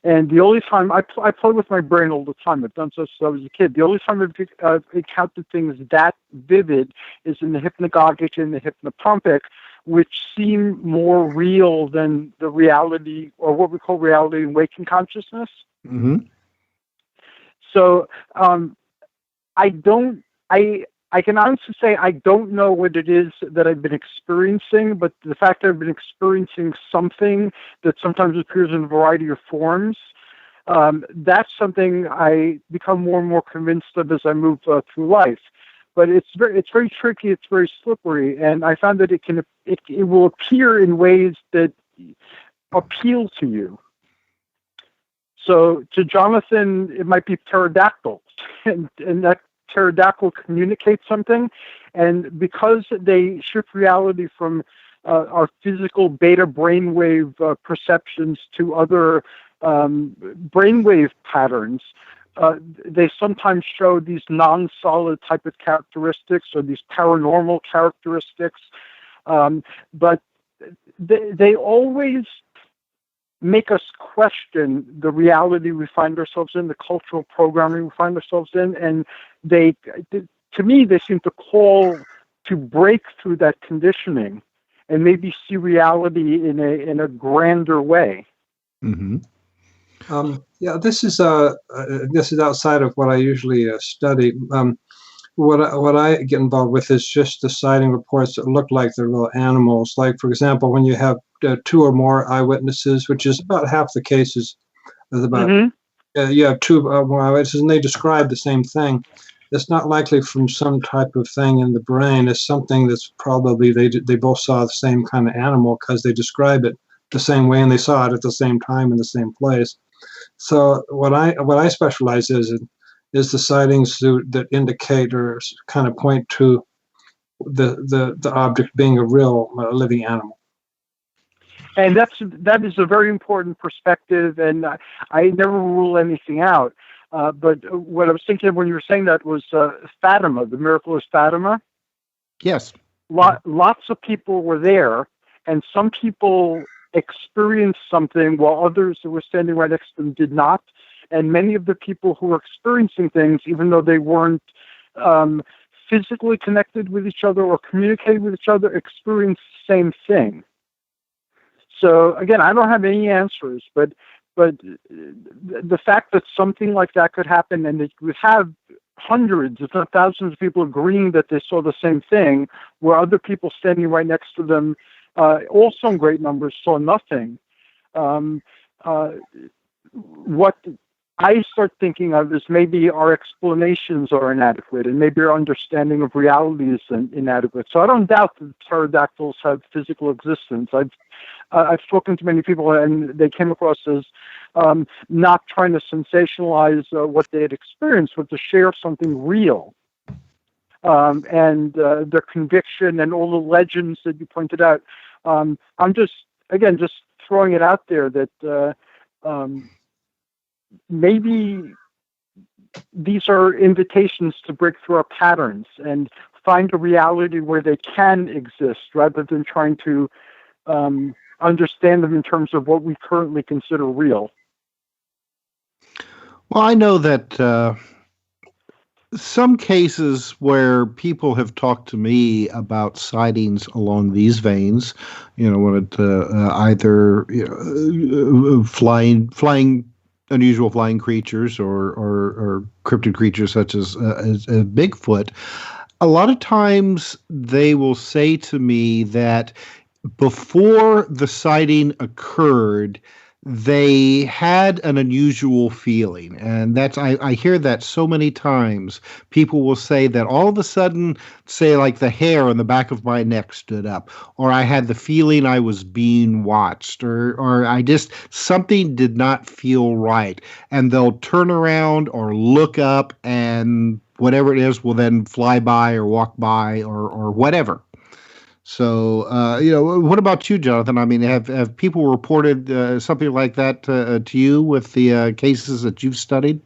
And the only time I play with my brain all the time, I've done so since I was a kid. The only time I've encountered things that vivid is in the hypnagogic and the hypnopompic, which seem more real than the reality, or what we call reality in waking consciousness. Mm-hmm. So I can honestly say I don't know what it is that I've been experiencing, but the fact that I've been experiencing something that sometimes appears in a variety of forms, that's something I become more and more convinced of as I move through life. But it's very tricky, it's very slippery, and I found that it will appear in ways that appeal to you. So to Jonathan, it might be pterodactyls, and that pterodactyl communicates something, and because they shift reality from our physical beta brainwave perceptions to other brainwave patterns, they sometimes show these non-solid type of characteristics or these paranormal characteristics, but they always make us question the reality we find ourselves in, the cultural programming we find ourselves in, and to me, they seem to call to break through that conditioning and maybe see reality in a grander way. Mm-hmm. Yeah, this is outside of what I usually study. What I get involved with is just the sighting reports that look like they're little animals. Like, for example, when you have two or more eyewitnesses, which is about half the cases, is about you have two or more eyewitnesses, and they describe the same thing. It's not likely from some type of thing in the brain. It's something that's probably they both saw the same kind of animal because they describe it the same way and they saw it at the same time in the same place. So what I specialize is the sightings that indicate or kind of point to the object being a real living animal. And that is a very important perspective, and I never rule anything out. But what I was thinking of when you were saying that was Fatima, the miracle of Fatima. Yes. Lots of people were there, and some people experienced something while others who were standing right next to them did not. And many of the people who were experiencing things, even though they weren't physically connected with each other or communicating with each other, experienced the same thing. So again, I don't have any answers, but the fact that something like that could happen, and that you would have hundreds, if not thousands, of people agreeing that they saw the same thing, where other people standing right next to them, also in great numbers, saw nothing. What I start thinking of is maybe our explanations are inadequate, and maybe our understanding of reality is inadequate. So I don't doubt that pterodactyls have physical existence. I've spoken to many people, and they came across as not trying to sensationalize what they had experienced, but to share something real. And their conviction and all the legends that you pointed out. I'm just throwing it out there that maybe these are invitations to break through our patterns and find a reality where they can exist, rather than trying to understand them in terms of what we currently consider real. Well, I know that some cases where people have talked to me about sightings along these veins, when it either flying unusual flying creatures or cryptid creatures such as Bigfoot, a lot of times they will say to me that before the sighting occurred, they had an unusual feeling. And I hear that so many times. People will say that all of a sudden, say like the hair on the back of my neck stood up, or I had the feeling I was being watched, or I just, something did not feel right. And they'll turn around or look up, and whatever it is will then fly by or walk by or whatever. So, what about you, Jonathan? I mean, have people reported something like that to you with the cases that you've studied?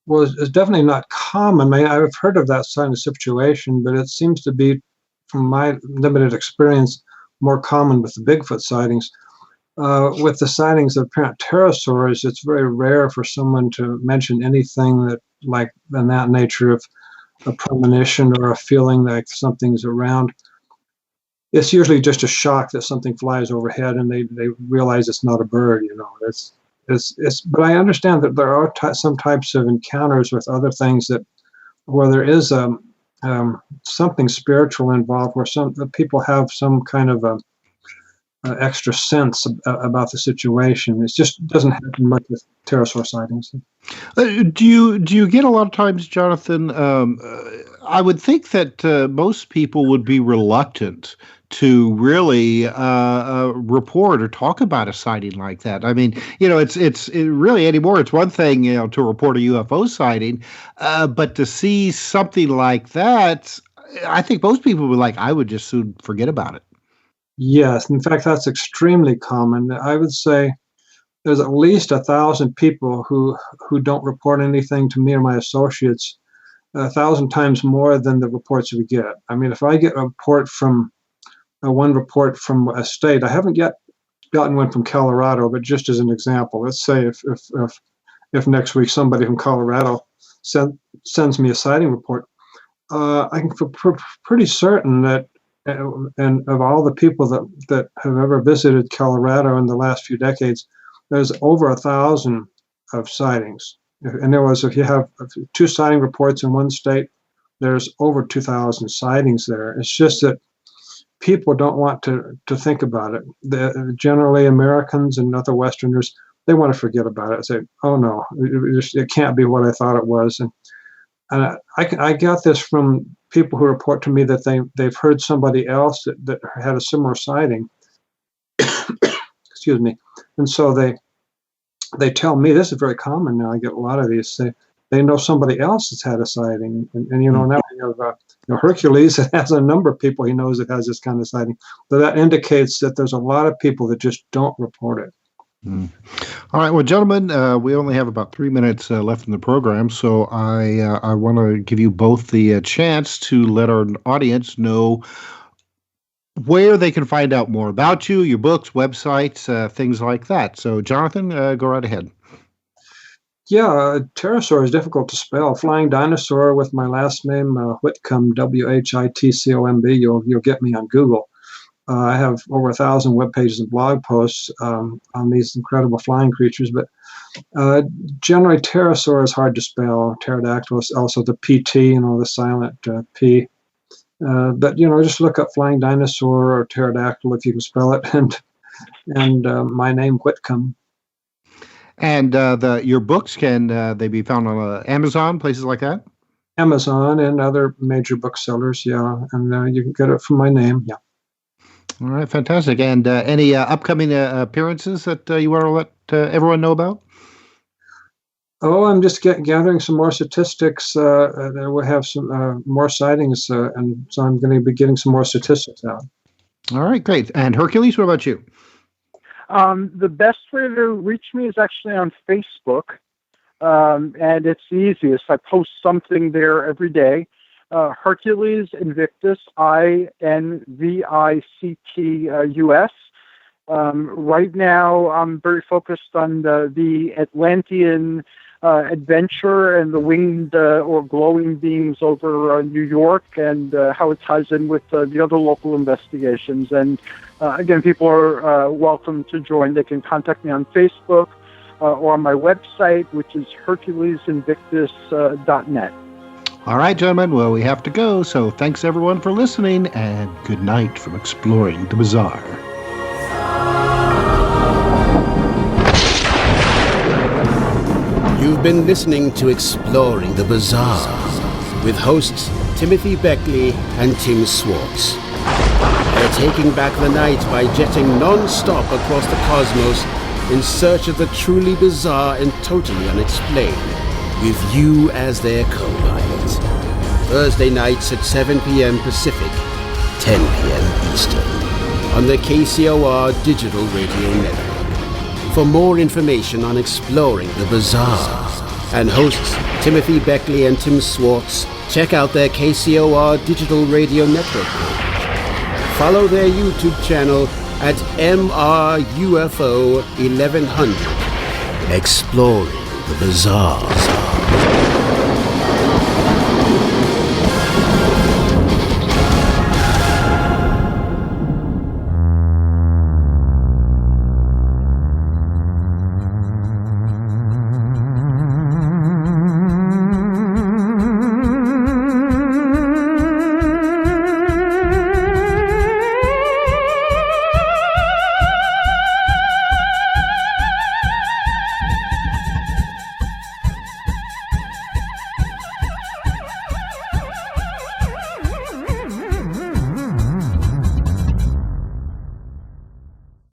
Well, it's definitely not common. I mean, I've heard of that kind of situation, but it seems to be, from my limited experience, more common with the Bigfoot sightings. With the sightings of apparent pterosaurs, it's very rare for someone to mention anything that, like, in that nature of a premonition or a feeling like something's around. It's usually just a shock that something flies overhead and they realize it's not a bird. But I understand that there are some types of encounters with other things where there is something spiritual involved, where some people have some kind of extra sense about the situation. It just doesn't happen much with pterosaur sightings. Do you get a lot of times, Jonathan? I would think that most people would be reluctant to really report or talk about a sighting like that. I mean, it's really anymore. It's one thing, to report a UFO sighting, but to see something like that, I think most people would I would just soon forget about it. Yes, in fact, that's extremely common. I would say there's at least 1,000 people who don't report anything to me or my associates, 1,000 times more than the reports we get. I mean, if I get a report from one report from a state, I haven't yet gotten one from Colorado, but just as an example, let's say if next week somebody from Colorado sends me a sighting report, I can feel pretty certain that, and of all the people that have ever visited Colorado in the last few decades, there's over 1,000 of sightings. In other words, if you have 2 sighting reports in one state, there's over 2,000 sightings there. It's just that people don't want to think about it. Generally, Americans and other Westerners, they want to forget about it and say, oh no, it can't be what I thought it was. And I got this from people who report to me that they've heard somebody else that had a similar sighting. Excuse me. And so they tell me, this is very common now, I get a lot of these, they know somebody else that's had a sighting. And now you have Hercules that has a number of people he knows that has this kind of sighting. But that indicates that there's a lot of people that just don't report it. All right, well, gentlemen, we only have about 3 minutes left in the program, so I want to give you both the chance to let our audience know where they can find out more about you, your books, websites, things like that. So, Jonathan, go right ahead. Yeah, pterosaur is difficult to spell. Flying dinosaur with my last name, Whitcomb, Whitcomb. You'll get me on Google. I have over 1,000 web pages and blog posts on these incredible flying creatures, but generally pterosaur is hard to spell. Pterodactyl is also the PT, the silent P. But just look up flying dinosaur or pterodactyl if you can spell it, and my name Whitcomb. And your books, can they be found on Amazon, places like that? Amazon and other major booksellers, yeah, and you can get it from my name, yeah. All right, fantastic. And any upcoming appearances that you want to let everyone know about? Oh, I'm just gathering some more statistics. We'll have some more sightings, and so I'm going to be getting some more statistics out. All right, great. And Hercules, what about you? The best way to reach me is actually on Facebook, and it's the easiest. I post something there every day. Hercules Invictus, INVICTUS. Right now, I'm very focused on the Atlantean adventure and the winged or glowing beings over New York, and how it ties in with the other local investigations. And again, people are welcome to join. They can contact me on Facebook or on my website, which is HerculesInvictus.net. All right, gentlemen. Well, we have to go. So thanks, everyone, for listening, and good night from Exploring the Bizarre. You've been listening to Exploring the Bizarre with hosts Timothy Beckley and Tim Swartz. They're taking back the night by jetting non-stop across the cosmos in search of the truly bizarre and totally unexplained, with you as their co-pilot. Thursday nights at 7 p.m. Pacific, 10 p.m. Eastern, on the KCOR Digital Radio Network. For more information on Exploring the Bizarre and hosts Timothy Beckley and Tim Swartz, check out their KCOR Digital Radio Network page. Follow their YouTube channel at MRUFO 1100. Exploring the Bizarre.